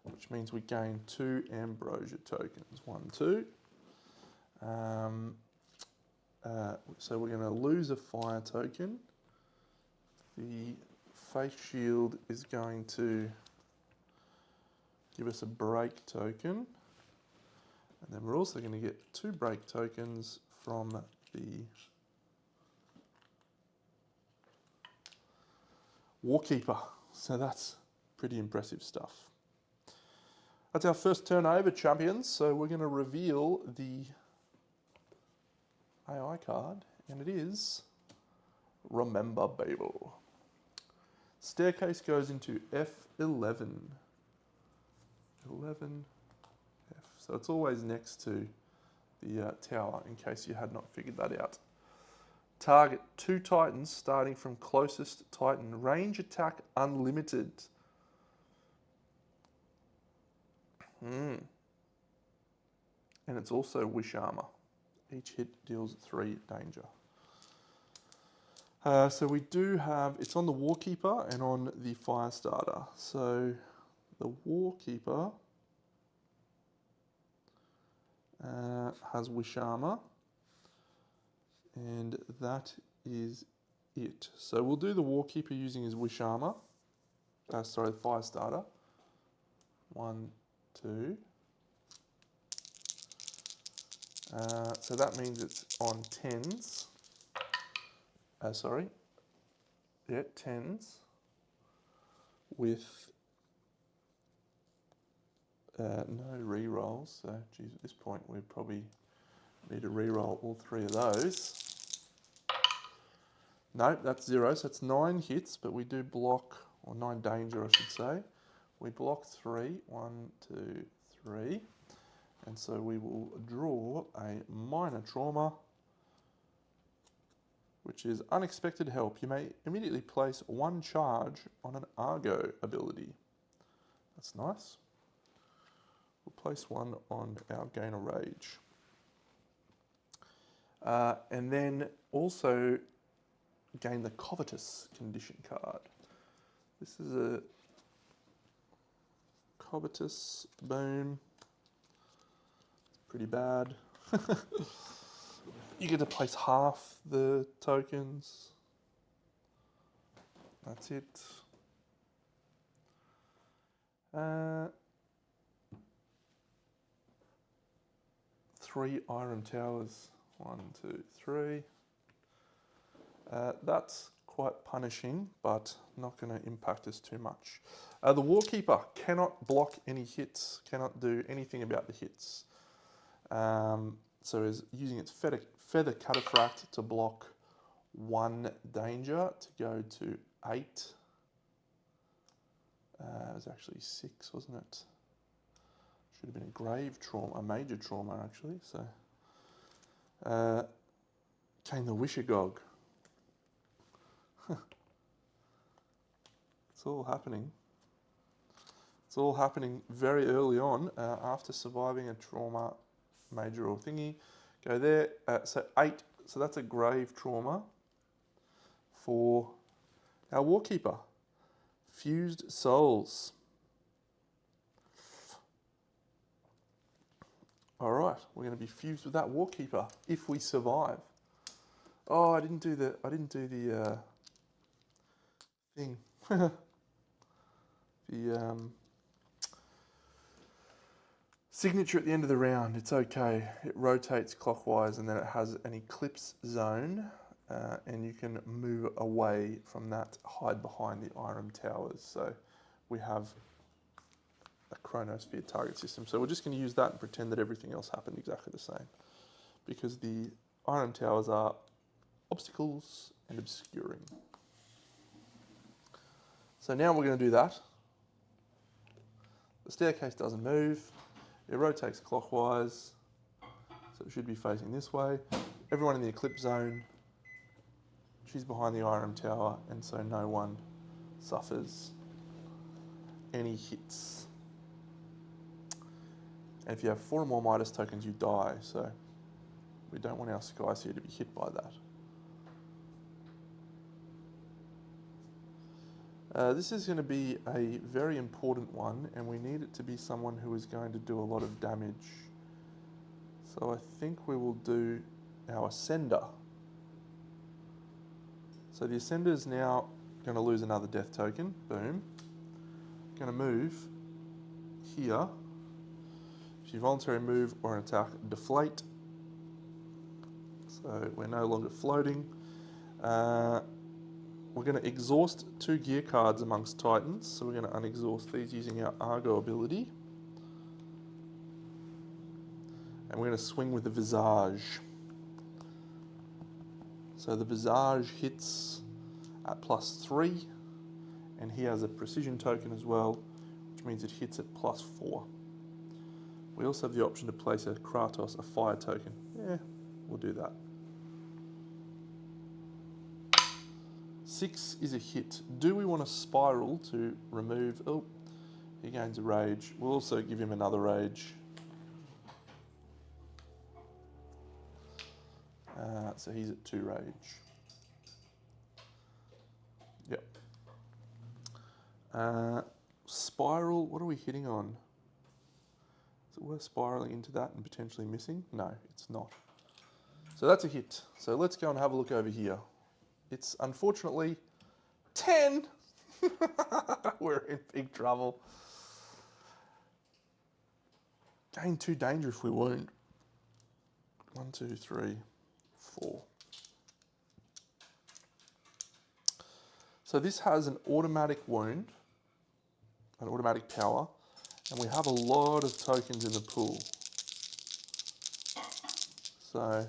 which means we gain 2 ambrosia tokens. 1, 2. So we're going to lose a fire token. I The face shield is going to give us a break token. And then we're also going to get 2 break tokens from the Warkeeper. So that's pretty impressive stuff. That's our first turn over, champions. So we're going to reveal the AI card, and it is Remember Babel. Staircase goes into F11. 11F. So it's always next to the tower, in case you had not figured that out. Target 2 Titans, starting from closest Titan. Range attack unlimited. And it's also Wish Armor. Each hit deals 3 danger. So we do have, it's on the Warkeeper and on the Firestarter. So the Warkeeper has Wish Armor, and that is it. So we'll do the Warkeeper using his Wish Armor. Sorry, the Firestarter. 1, 2. So that means it's on 10s. Sorry. Yeah, 10s. With no re-rolls. So, geez, at this point we probably need to re-roll all 3 of those. No, that's 0. So it's 9 hits, but we do block, or 9 danger, I should say. We block 3. 1, 2, 3. And so we will draw a minor trauma, which is unexpected help. You may immediately place 1 charge on an Argo ability. That's nice. We'll place 1 on our Gain of Rage. And then also gain the Covetous condition card. This is a Covetous, boom. It's pretty bad. You get to place half the tokens. That's it. 3 Iron Towers. 1, 2, 3. That's quite punishing, but not going to impact us too much. The Warkeeper cannot block any hits, cannot do anything about the hits. So is using its Feather Cataphract to block 1 danger to go to 8. It was actually 6, wasn't it? Should have been a grave trauma, a major trauma actually. So came the Wishagogue. It's all happening. It's all happening very early on after surviving a trauma, major or thingy. Go there. So 8. So that's a grave trauma for our Warkeeper. Fused Souls. All right, we're going to be fused with that Warkeeper if we survive. Oh, I didn't do the thing. The signature at the end of the round. It's okay. It rotates clockwise, and then it has an eclipse zone, and you can move away from that, hide behind the Irem Towers. So we have a chronosphere target system. So we're just going to use that and pretend that everything else happened exactly the same, because the Irem Towers are obstacles and obscuring. So now we're going to do that. The staircase doesn't move. It rotates clockwise, so it should be facing this way. Everyone in the eclipse zone, she's behind the Irem Tower, and so no one suffers any hits. And if you have 4 or more Midas tokens, you die, so we don't want our Skyseer to be hit by that. This is going to be a very important one, and we need it to be someone who is going to do a lot of damage. So I think we will do our Ascender. So the Ascender is now Going to lose another death token. Boom. Going to move here. If you voluntarily move or an attack, deflate. So we're no longer floating. We're going to exhaust 2 gear cards amongst Titans. So we're going to unexhaust these using our Argo ability. And we're going to swing with the Visage. So the Visage hits at +3. And he has a precision token as well, which means it hits at +4. We also have the option to place a Kratos, a fire token. Yeah, we'll do that. 6 is a hit. Do we want to spiral to remove... Oh, he gains a rage. We'll also give him another rage. So he's at 2 rage. Yep. Spiral, what are we hitting on? Is it worth spiraling into that and potentially missing? No, it's not. So that's a hit. So let's go and have a look over here. It's unfortunately 10. We're in big trouble. Gain 2 danger if we wound. 1, 2, 3, 4. So this has an automatic wound, an automatic power, and we have a lot of tokens in the pool. So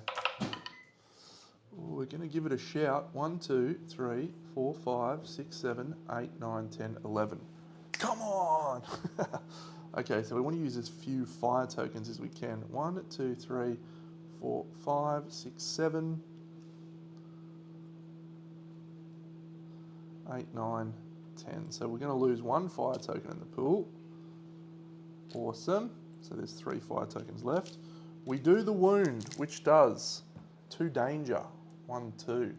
we're going to give it a shout. 1, 2, 3, 4, 5, 6, 7, 8, 9, 10, 11. Come on! Okay, so we want to use as few fire tokens as we can. 1, 2, 3, 4, 5, 6, 7, 8, 9, 10. So we're going to lose 1 fire token in the pool. Awesome. So there's 3 fire tokens left. We do the wound, which does 2 danger. 1, 2.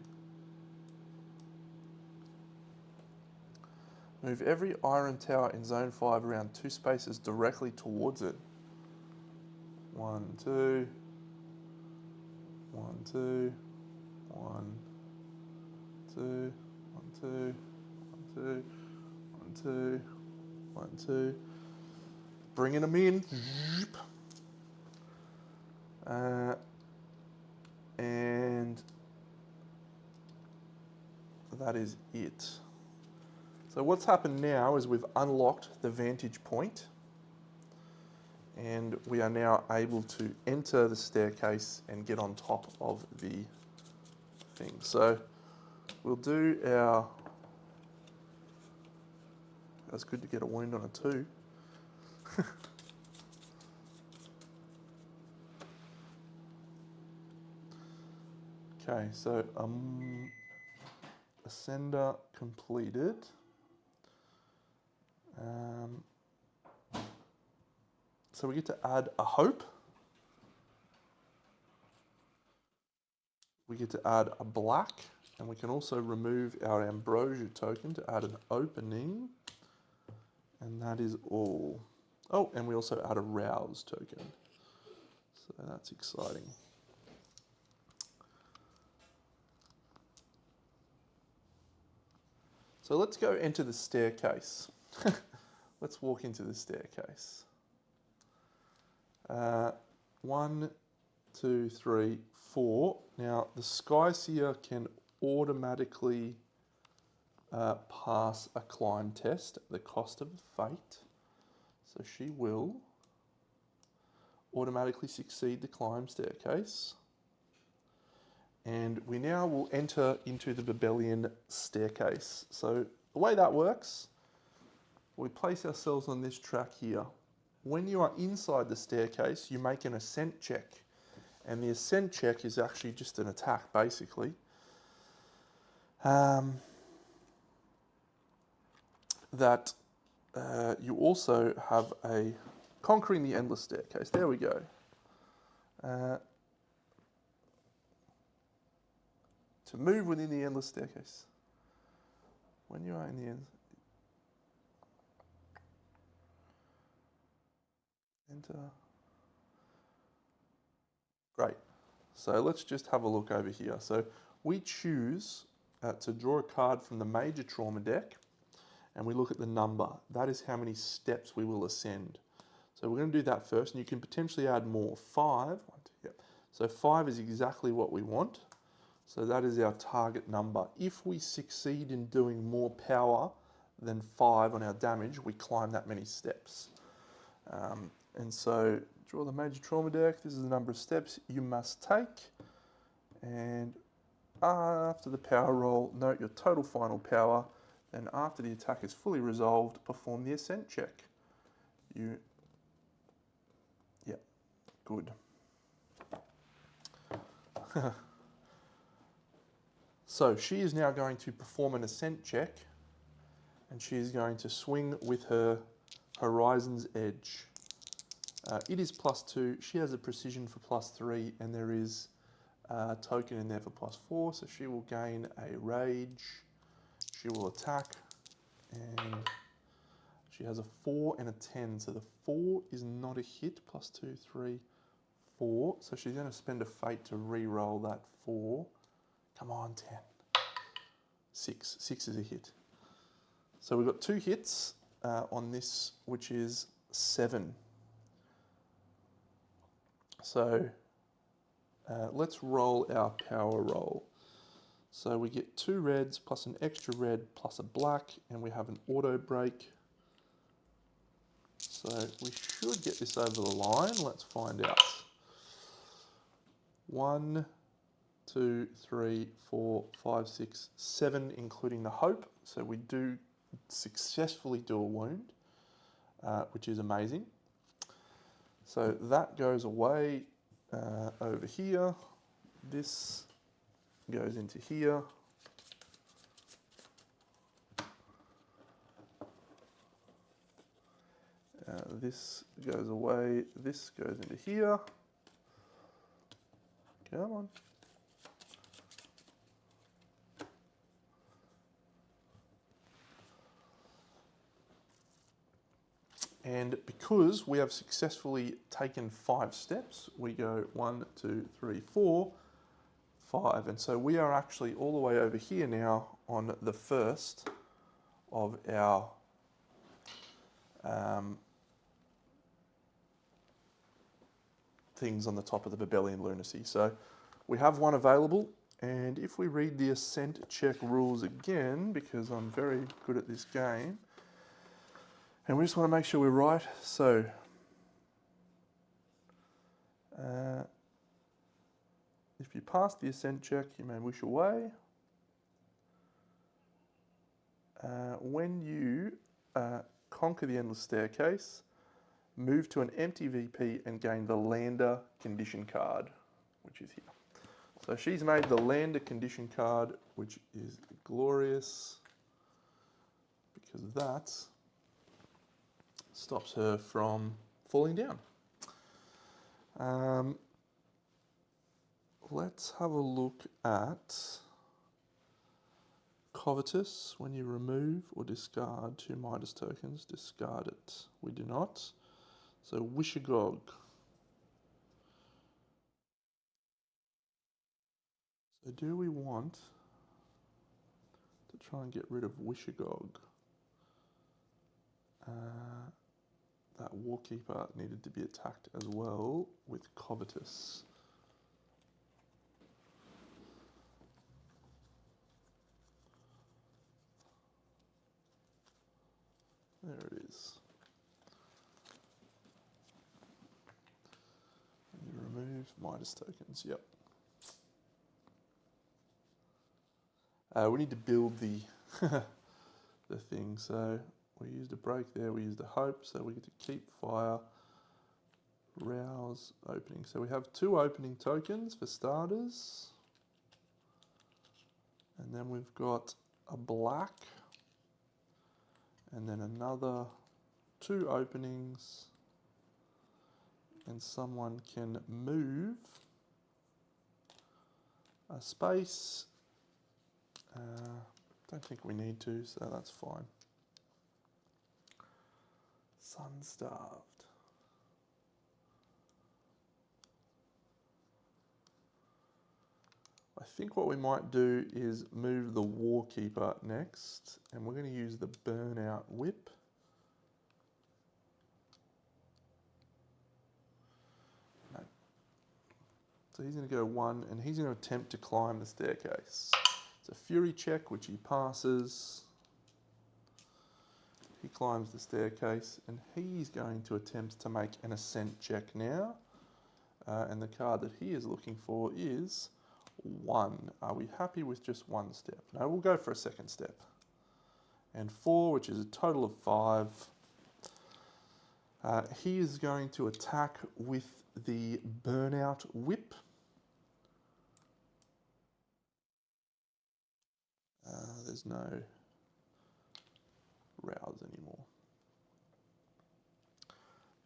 Move every iron tower in zone 5 around 2 spaces directly towards it. 1, 2. 1, 2. 1, 2. 1, 2. 1, 2. 1, 2. 1, 2. Bringing them in. And that is it. So what's happened now is we've unlocked the vantage point, and we are now able to enter the staircase and get on top of the thing. So we'll do our... That's good to get a wound on a 2. Okay, so Ascender completed. So we get to add a hope. We get to add a black, and we can also remove our ambrosia token to add an opening. And that is all. Oh, and we also add a rouse token. So that's exciting. So let's go into the staircase. Let's walk into the staircase. 1, 2, 3, 4. Now the Skyseer can automatically pass a climb test at the cost of fate. So she will automatically succeed the climb staircase. And we now will enter into the Babelian staircase. So the way that works, we place ourselves on this track here. When you are inside the staircase, you make an ascent check. And the ascent check is actually just an attack, basically. You also have a conquering the endless staircase. There we go. To move within the endless staircase. When you are in the end, enter. Great. So let's just have a look over here. So we choose to draw a card from the major trauma deck, and we look at the number. That is how many steps we will ascend. So we're going to do that first, and you can potentially add more. 5. Yep. So 5 is exactly what we want. So that is our target number. If we succeed in doing more power than 5 on our damage, we climb that many steps. And so draw the major trauma deck. This is the number of steps you must take. And after the power roll, note your total final power. Then after the attack is fully resolved, perform the ascent check. Yeah, good. So she is now going to perform an ascent check, and she is going to swing with her Horizon's Edge. It is +2. She has a precision for +3, and there is a token in there for +4, so she will gain a rage. She will attack, and she has a 4 and a 10, so the 4 is not a hit. +2, 3, 4. So she's going to spend a fate to re-roll that 4. Come on, 10. 6. 6 is a hit. So we've got 2 hits on this, which is 7. So let's roll our power roll. So we get 2 reds plus an extra red plus a black, and we have an auto break. So we should get this over the line. Let's find out. 1, 2, 3, 4, 5, 6, 7, including the hope. So we do successfully do a wound, which is amazing. So that goes away over here. This goes into here. This goes away. This goes into here. Come on. And because we have successfully taken 5 steps, we go 1, 2, 3, 4, 5. And so we are actually all the way over here now on the first of our things on the top of the Babellian Lunacy. So we have one available, and if we read the ascent check rules again, because I'm very good at this game, and we just want to make sure we're right. So if you pass the ascent check, you may wish away. When you conquer the endless staircase, move to an empty VP and gain the lander condition card, which is here. So she's made the lander condition card, which is glorious, because that stops her from falling down. Let's have a look at Covetous. When you remove or discard 2 Midas tokens, discard it. We do not. So Wishagog. So do we want to try and get rid of Wishagog? That Warkeeper needed to be attacked as well with Covetous. There it is. And you remove Midas tokens, yep. We need to build the the thing, so we used a break there, we used a hope, so we get to keep fire, rouse, opening. So we have 2 opening tokens for starters, and then we've got a black, and then another 2 openings, and someone can move a space. Don't think we need to, so that's fine. Sun-starved. I I think what we might do is move the Warkeeper next, and we're going to use the Burnout Whip. No. So he's going to go 1, and he's going to attempt to climb the staircase. It's a Fury check, which he passes. He climbs the staircase, and he's going to attempt to make an Ascent check now. And the card that he is looking for is 1. Are we happy with just 1 step? No, we'll go for a second step. And 4, which is a total of 5. He is going to attack with the Burnout Whip. There's no rouse anymore.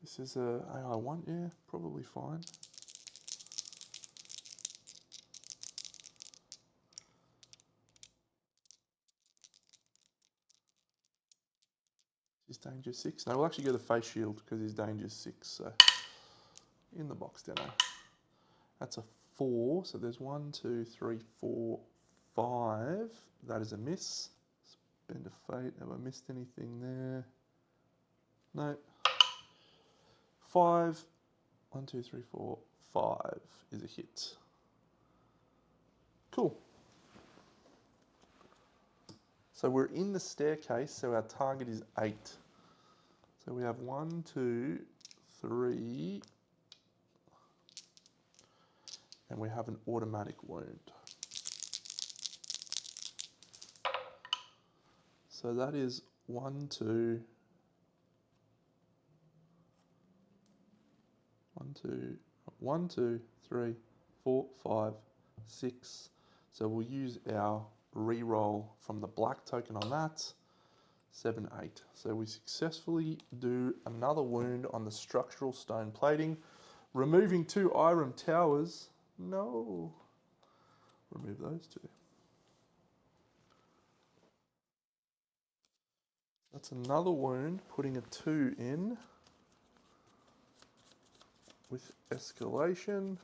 This is a AI1, yeah, probably fine. He's danger 6. No, we'll actually go the face shield because he's danger 6. So in the box demo. That's a 4. So there's 1, 2, 3, 4, 5. That is a miss. Spend a fate. Have I missed anything there? No. 5. 1, 2, 3, 4, 5 is a hit. Cool. So we're in the staircase, so our target is 8. So we have 1, 2, 3, and we have an automatic wound. So that is 1, 2, 1, 2, 3, 4, 5, 6. So we'll use our re-roll from the black token on that. 7, 8. So we successfully do another wound on the structural stone plating, removing 2 Irem towers. No. Remove those 2. That's another wound, putting a 2 in with escalation.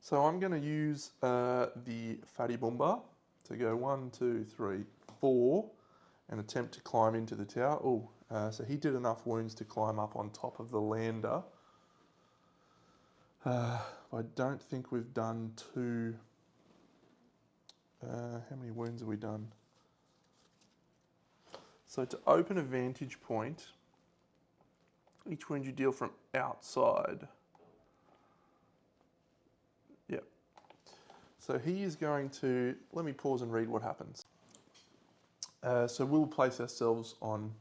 So I'm going to use the Fatty Boomba to go 1, 2, 3, 4 and attempt to climb into the tower. Oh, so he did enough wounds to climb up on top of the lander. I don't think we've done 2. How many wounds have we done? So to open a vantage point, each wound you deal from outside. Yep. So he is going to, let me pause and read what happens. So we'll place ourselves on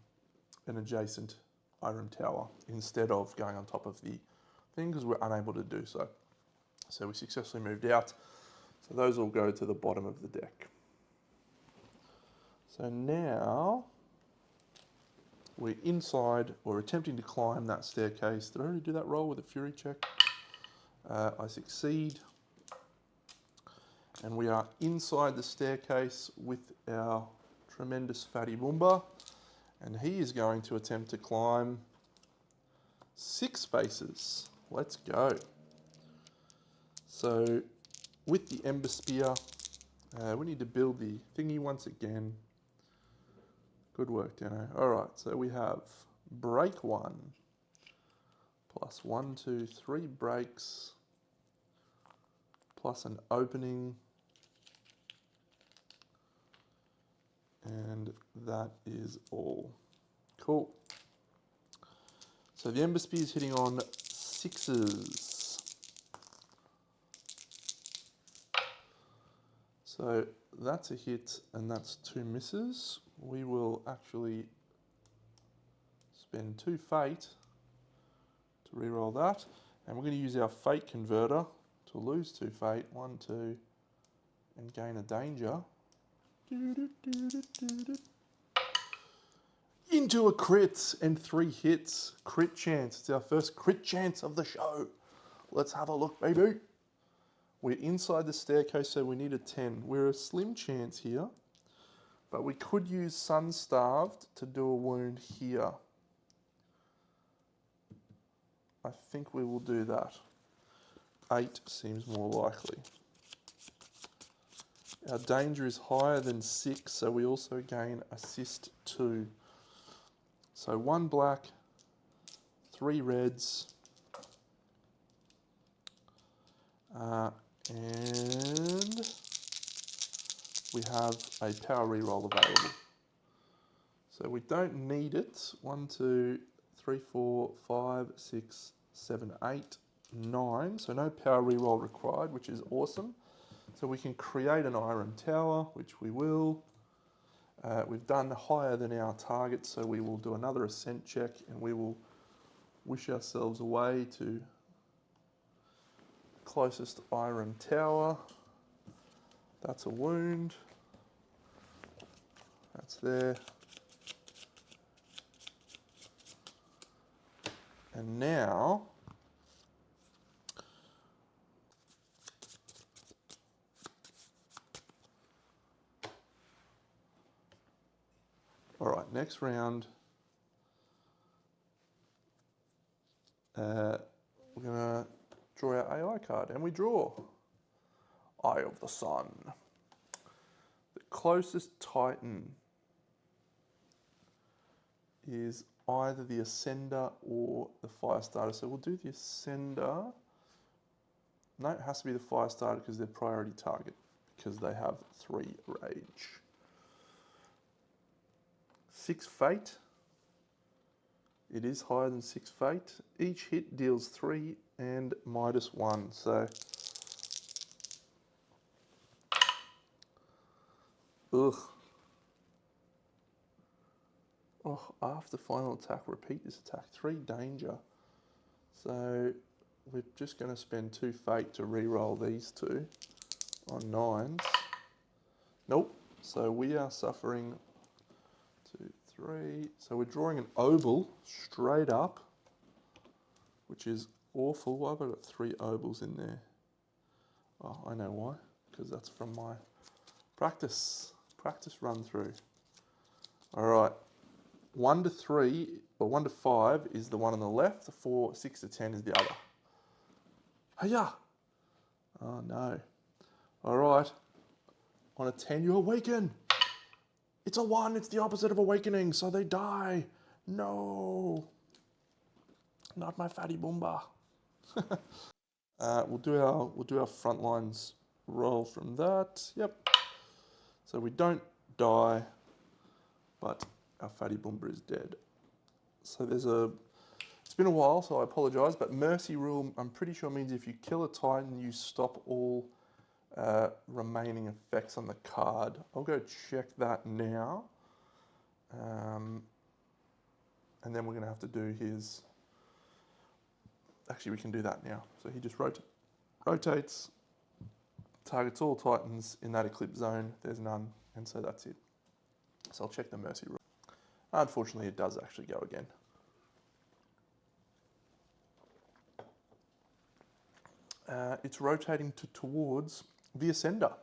an adjacent Irem tower instead of going on top of the thing because we're unable to do so. So we successfully moved out. So those will go to the bottom of the deck. So now we're inside, or attempting to climb that staircase. Did I already do that roll with a Fury check? I succeed. And we are inside the staircase with our tremendous Fatty Boomba. And he is going to attempt to climb 6 spaces. Let's go. So with the Ember Spear, we need to build the thingy once again. Good work, Dano. All right, so we have break 1 plus 1, 2, 3 breaks plus an opening, and that is all. Cool. So the Ember Spear is hitting on 6s. So that's a hit and that's 2 misses. We will actually spend 2 fate to reroll that. And we're going to use our fate converter to lose 2 fate. 1, 2, and gain a danger. into a crit and 3 hits. Crit chance. It's our first crit chance of the show. Let's have a look, baby. We're inside the staircase, so we need a 10. We're a slim chance here, but we could use Sun-Starved to do a wound here. I think we will do that. 8 seems more likely. Our danger is higher than 6, so we also gain assist 2. So 1 black, 3 reds, and we have a power reroll available. So we don't need it. 1, 2, 3, 4, 5, 6, 7, 8, 9. So no power reroll required, which is awesome. So we can create an iron tower, which we will. We've done higher than our target, so we will do another ascent check and we will wish ourselves away to closest iron tower. That's a wound. That's there. And now all right, next round, we're going to draw our AI card, and we draw Eye of the Sun. The closest Titan is either the Ascender or the Firestarter. So we'll do the Ascender. No, it has to be the Firestarter because they're priority target, because they have 3 rage. 6 fate. It is higher than 6 fate. Each hit deals 3 and -1. So, ugh. Oh, after final attack, repeat this attack. 3 danger. So we're just going to spend 2 fate to re-roll these 2 on 9s. Nope. So we are suffering 2, 3. So we're drawing an oval straight up, which is awful. Why have I got 3 ovals in there? Oh, I know why. Because that's from my practice run through. All right. 1 to 3, or 1 to 5 is the one on the left. The 4, 6 to 10 is the other. Hiya! Oh no. All right. On a 10, you awaken. It's a 1. It's the opposite of awakening, so they die. No. Not my fatty boomba. We'll do our front lines roll from that. Yep. So we don't die, but our fatty boomba is dead. So it's been a while, so I apologise, but Mercy Rule, I'm pretty sure means if you kill a Titan, you stop all remaining effects on the card. I'll go check that now. And then we're going to have to do his... Actually, we can do that now. So he just rotates, targets all Titans in that Eclipse zone. There's none, and so that's it. So I'll check the Mercy Rule. Unfortunately, it does actually go again. It's rotating towards the Ascender.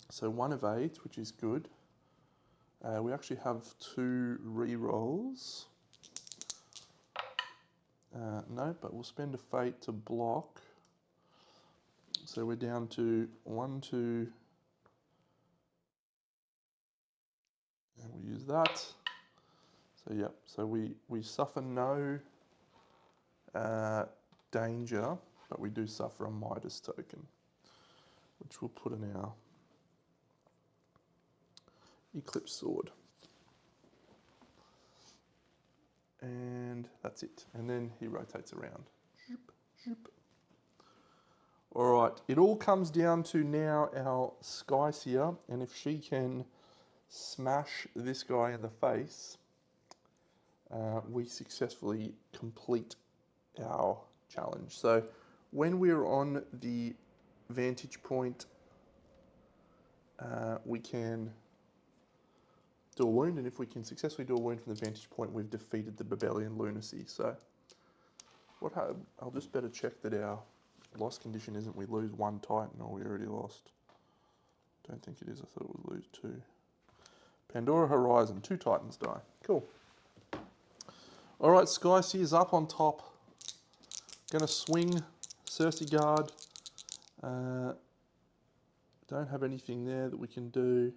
So 1 of 8, which is good. We actually have 2 re-rolls. No, but we'll spend a fate to block. So we're down to 1, 2, and we'll use that. So yeah, so we suffer no danger, but we do suffer a Midas token, which we'll put in our Eclipse Sword. And that's it. And then he rotates around. Zoop, zoop. All right, it all comes down to now our Skyseer, and if she can smash this guy in the face, we successfully complete our challenge. So When we're on the vantage point, we can do a wound, and if we can successfully do a wound from the vantage point, we've defeated the Babelian lunacy. So I'll just better check that our loss condition isn't we lose one Titan, or we already lost. Don't think it is. I thought it would lose 2. Pandora Horizon, 2 Titans die. Cool. All right, Skyseer's up on top. Gonna swing Cersei Guard. Don't have anything there that we can do.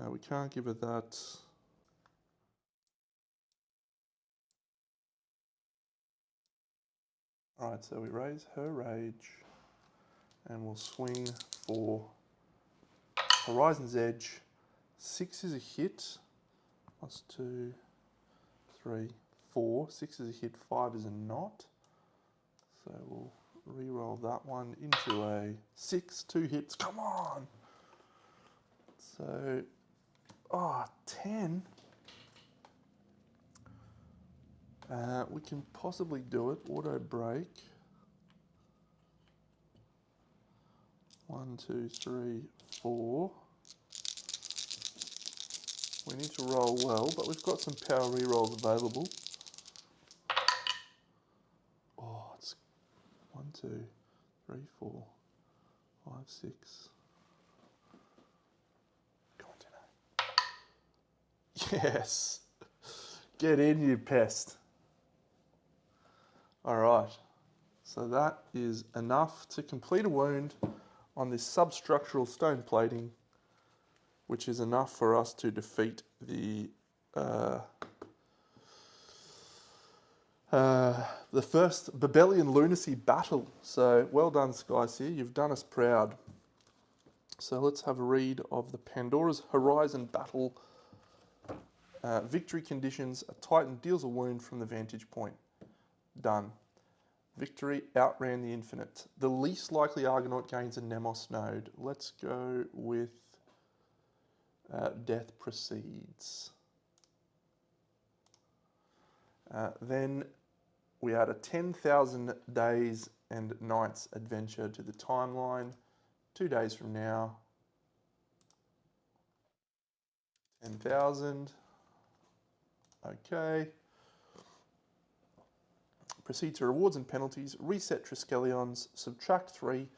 We can't give her that. All right, so we raise her rage, and we'll swing for Horizon's Edge. 6 is a hit. +2, 3, 4. 6 is a hit, 5 is a not. So we'll re-roll that one into a 6, 2 hits. Come on! So, 10. We can possibly do it. Auto break. 1, 2, 3, 4. We need to roll well, but we've got some power re-rolls available. Oh, it's 1, 2, 3, 4, 5, 6. Come on, Dino. Yes. Get in, you pest. All right. So that is enough to complete a wound on this substructural stone plating, which is enough for us to defeat the first Babelian lunacy battle. So well done, Skyseer. You've done us proud. So let's have a read of the Pandora's Horizon battle. Victory conditions. A Titan deals a wound from the vantage point. Done. Victory outran the infinite. The least likely Argonaut gains a Nemos node. Let's go with death proceeds. Then we add a 10,000 days and nights adventure to the timeline. 2 days from now. 10,000. Okay. Proceed to rewards and penalties. Reset Triskelions. Subtract 3.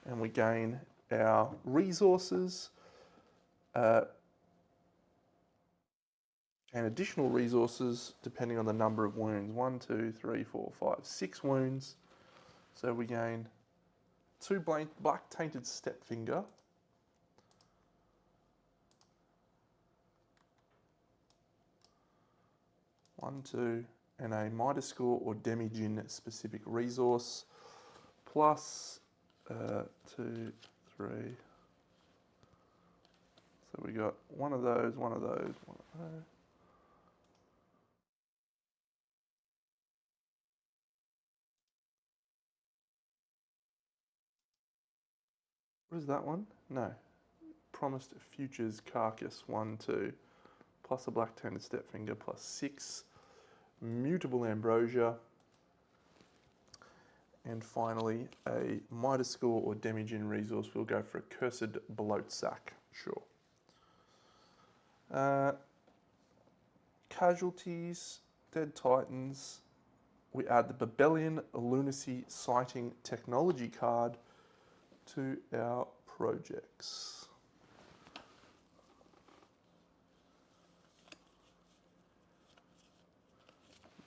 And we gain our resources. And additional resources depending on the number of wounds. 1, 2, 3, 4, 5, 6 wounds. So we gain 2 black tainted Stepfinger. One, 2, and a Midas score or Demigin specific resource. Plus 2, 3. So we got one of those, one of those, one of those. What is that one? No. Promised Futures Carcass 1, 2. Plus a Black Tainted Stepfinger, plus 6. Mutable Ambrosia. And finally, a Midas score or Demigin resource. We'll go for a Cursed Bloat Sack. Sure. Casualties, Dead Titans. We add the Babelian Lunacy Sighting Technology card to our projects.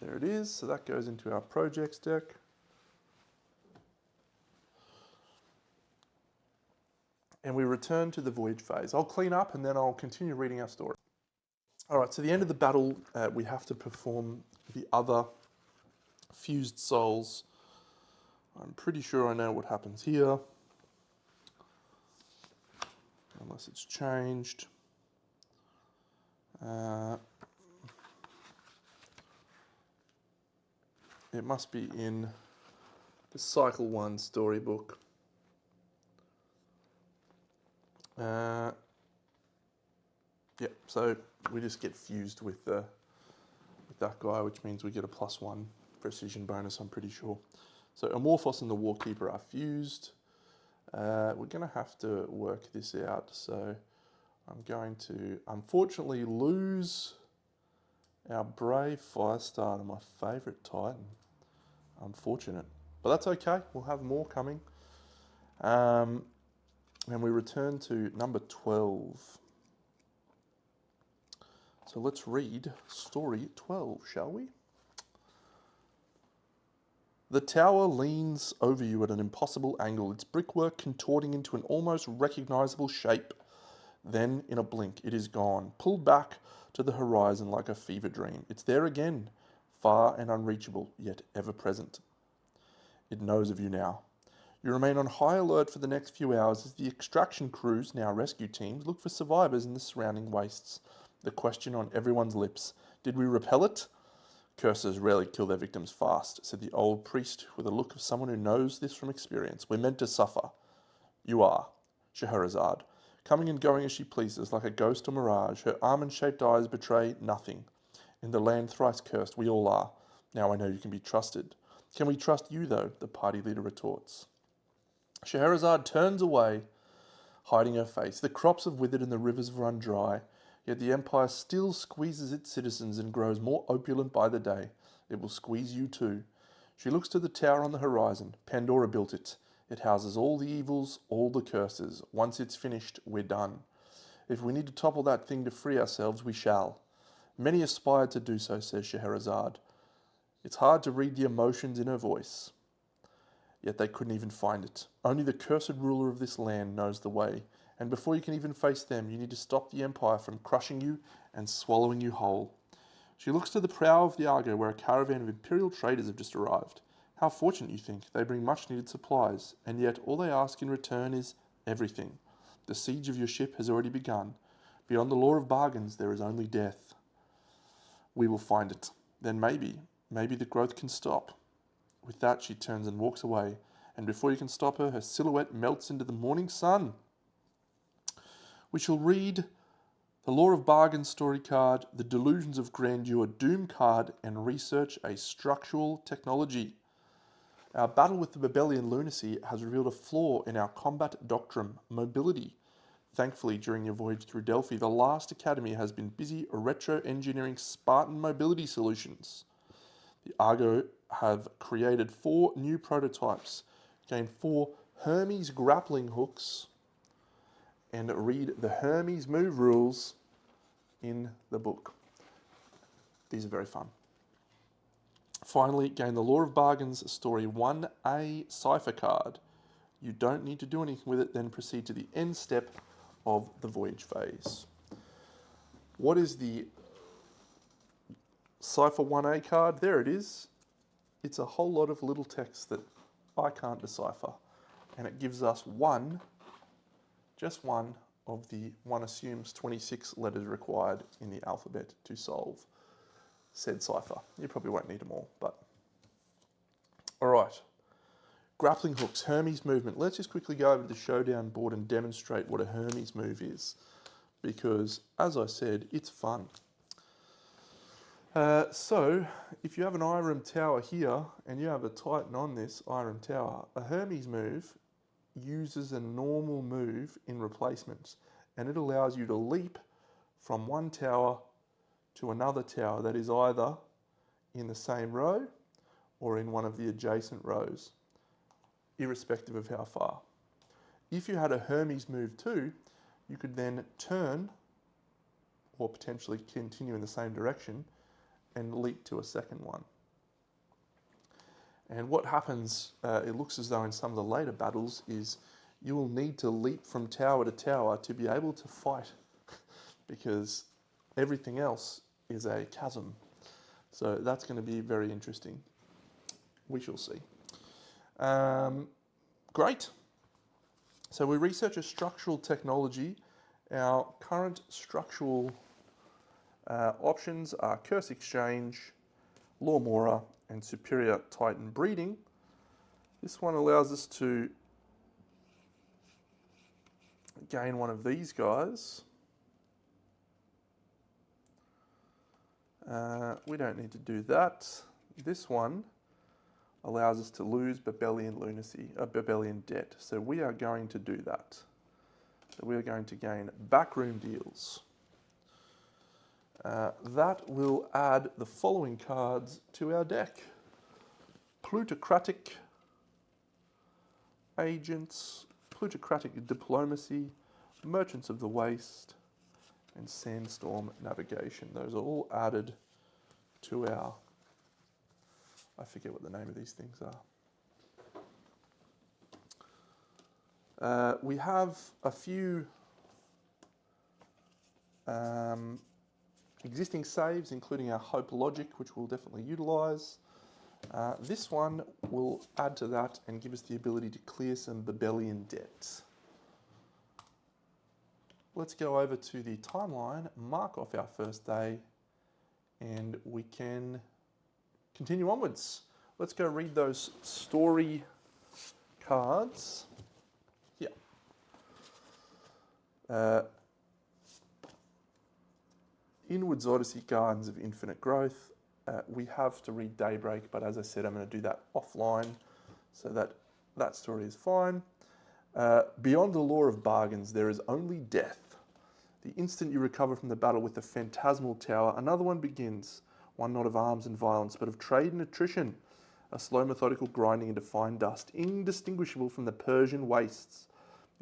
There it is. So that goes into our projects deck. And we return to the voyage phase. I'll clean up and then I'll continue reading our story. All right, so the end of the battle, we have to perform the other fused souls. I'm pretty sure I know what happens here. Unless it's changed. It must be in the Cycle 1 storybook. Yep, so we just get fused with that guy, which means we get a +1 precision bonus, I'm pretty sure. So Amorphos and the Warkeeper are fused. We're going to have to work this out. So I'm going to, unfortunately, lose our Brave Firestarter, my favourite Titan. Unfortunate. But that's okay. We'll have more coming. And we return to number 12. So let's read story 12, shall we? The tower leans over you at an impossible angle, its brickwork contorting into an almost recognisable shape. Then, in a blink, it is gone, pulled back to the horizon like a fever dream. It's there again, far and unreachable, yet ever present. It knows of you now. You remain on high alert for the next few hours as the extraction crews, now rescue teams, look for survivors in the surrounding wastes. The question on everyone's lips, did we repel it? Cursors rarely kill their victims fast, said the old priest with a look of someone who knows this from experience. We're meant to suffer. You are. Scheherazade, coming and going as she pleases, like a ghost or mirage, her almond-shaped eyes betray nothing. In the land thrice cursed, we all are. Now I know you can be trusted. Can we trust you, though? The party leader retorts. Scheherazade turns away, hiding her face. The crops have withered and the rivers have run dry, yet the empire still squeezes its citizens and grows more opulent by the day. It will squeeze you too. She looks to the tower on the horizon. Pandora built it. It houses all the evils, all the curses. Once it's finished, we're done. If we need to topple that thing to free ourselves, we shall. Many aspired to do so, says Scheherazade. It's hard to read the emotions in her voice. Yet they couldn't even find it. Only the cursed ruler of this land knows the way. And before you can even face them, you need to stop the Empire from crushing you and swallowing you whole. She looks to the prow of the Argo, where a caravan of Imperial traders have just arrived. How fortunate, you think. They bring much-needed supplies, and yet all they ask in return is everything. The siege of your ship has already begun. Beyond the law of bargains, there is only death. We will find it. Then maybe the growth can stop. With that, she turns and walks away, and before you can stop her, her silhouette melts into the morning sun. We shall read the Law of Bargains story card, the Delusions of Grandeur Doom card, and research a structural technology. Our battle with the Babelian lunacy has revealed a flaw in our combat doctrine, mobility. Thankfully, during your voyage through Delphi, the last academy has been busy retro-engineering Spartan mobility solutions. The Argo have created 4 new prototypes, gained 4 Hermes grappling hooks, and read the Hermes move rules in the book. These are very fun. Finally, gain the Law of Bargains Story 1A cipher card. You don't need to do anything with it, then proceed to the end step of the voyage phase. What is the cipher 1A card? There it is. It's a whole lot of little text that I can't decipher, and it gives us just one of the, one assumes, 26 letters required in the alphabet to solve said cipher. You probably won't need them all, but... Alright, grappling hooks, Hermes movement. Let's just quickly go over to the showdown board and demonstrate what a Hermes move is, because, as I said, it's fun. So, if you have an Irem tower here, and you have a Titan on this Irem tower, a Hermes move uses a normal move in replacements, and it allows you to leap from one tower to another tower that is either in the same row or in one of the adjacent rows, irrespective of how far. If you had a Hermes move too, you could then turn, or potentially continue in the same direction, and leap to a second one. And what happens, it looks as though in some of the later battles, is you will need to leap from tower to tower to be able to fight, because everything else is a chasm. So that's going to be very interesting. We shall see. Great. So we research a structural technology. Our current structural options are Curse Exchange, Law Mora, and Superior Titan Breeding. This one allows us to gain one of these guys. We don't need to do that. This one allows us to lose Babelian lunacy, Babelian debt. So we are going to do that. So we are going to gain backroom deals. That will add the following cards to our deck. Plutocratic Agents, Plutocratic Diplomacy, Merchants of the Waste, and Sandstorm Navigation. Those are all added to our, I forget what the name of these things are. We have a few existing saves, including our Hope Logic, which we'll definitely utilise. This one will add to that and give us the ability to clear some Babelian debt. Let's go over to the timeline, mark off our first day, and we can continue onwards. Let's go read those story cards. Here. Inwards Odyssey, Gardens of Infinite Growth. We have to read Daybreak, but as I said, I'm going to do that offline, so that story is fine. Beyond the law of bargains, there is only death. The instant you recover from the battle with the phantasmal tower, another one begins, one not of arms and violence, but of trade and attrition, a slow methodical grinding into fine dust, indistinguishable from the Persian wastes.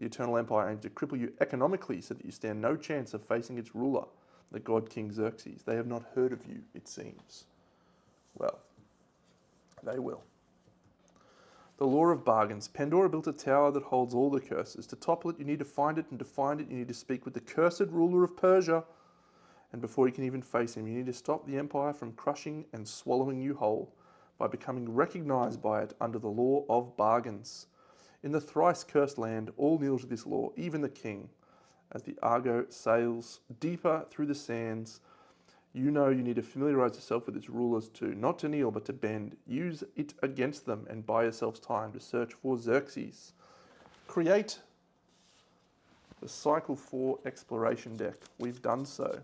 The Eternal Empire aims to cripple you economically so that you stand no chance of facing its ruler, the god King Xerxes. They have not heard of you, it seems. Well, they will. The law of bargains. Pandora built a tower that holds all the curses. To topple it, you need to find it, and to find it, you need to speak with the cursed ruler of Persia. And before you can even face him, you need to stop the empire from crushing and swallowing you whole by becoming recognized by it under the law of bargains. In the thrice cursed land, all kneel to this law, even the king. As the Argo sails deeper through the sands, you know you need to familiarize yourself with its rulers too, not to kneel but to bend. Use it against them and buy yourselves time to search for Xerxes. Create the Cycle 4 exploration deck. We've done so.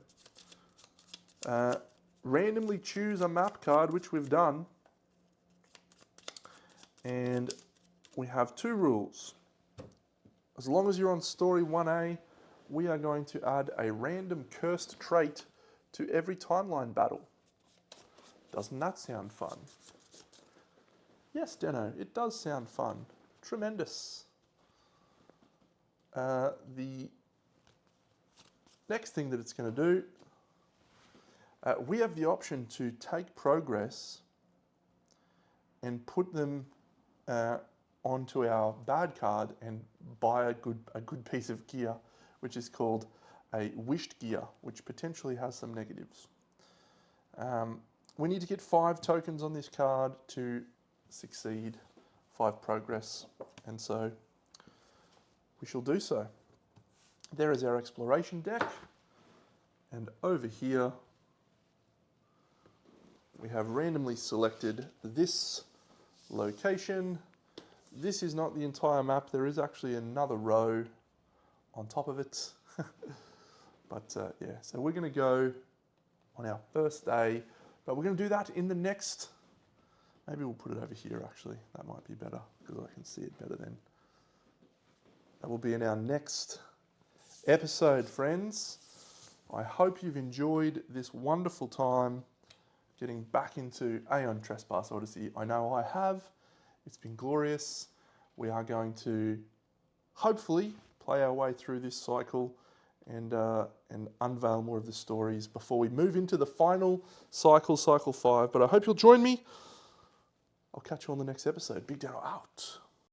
Randomly choose a map card, which we've done. And we have two rules. As long as you're on story 1A, we are going to add a random cursed trait to every timeline battle. Doesn't that sound fun? Yes, Deno, it does sound fun. Tremendous. The next thing that it's going to do, we have the option to take progress and put them onto our bad card and buy a good piece of gear, which is called a wished gear, which potentially has some negatives. We need to get 5 tokens on this card to succeed, 5 progress, and so we shall do so. There is our exploration deck, and over here we have randomly selected this location. This is not the entire map, there is actually another row on top of it. But yeah, so we're going to go on our first day, but we're going to do that in the next, maybe we'll put it over here actually, that might be better because I can see it better then. That will be in our next episode, friends. I hope you've enjoyed this wonderful time getting back into Aeon Trespass Odyssey. I know I have. It's been glorious. We are going to hopefully play our way through this cycle and unveil more of the stories before we move into the final cycle, Cycle 5. But I hope you'll join me. I'll catch you on the next episode. Big Dano out.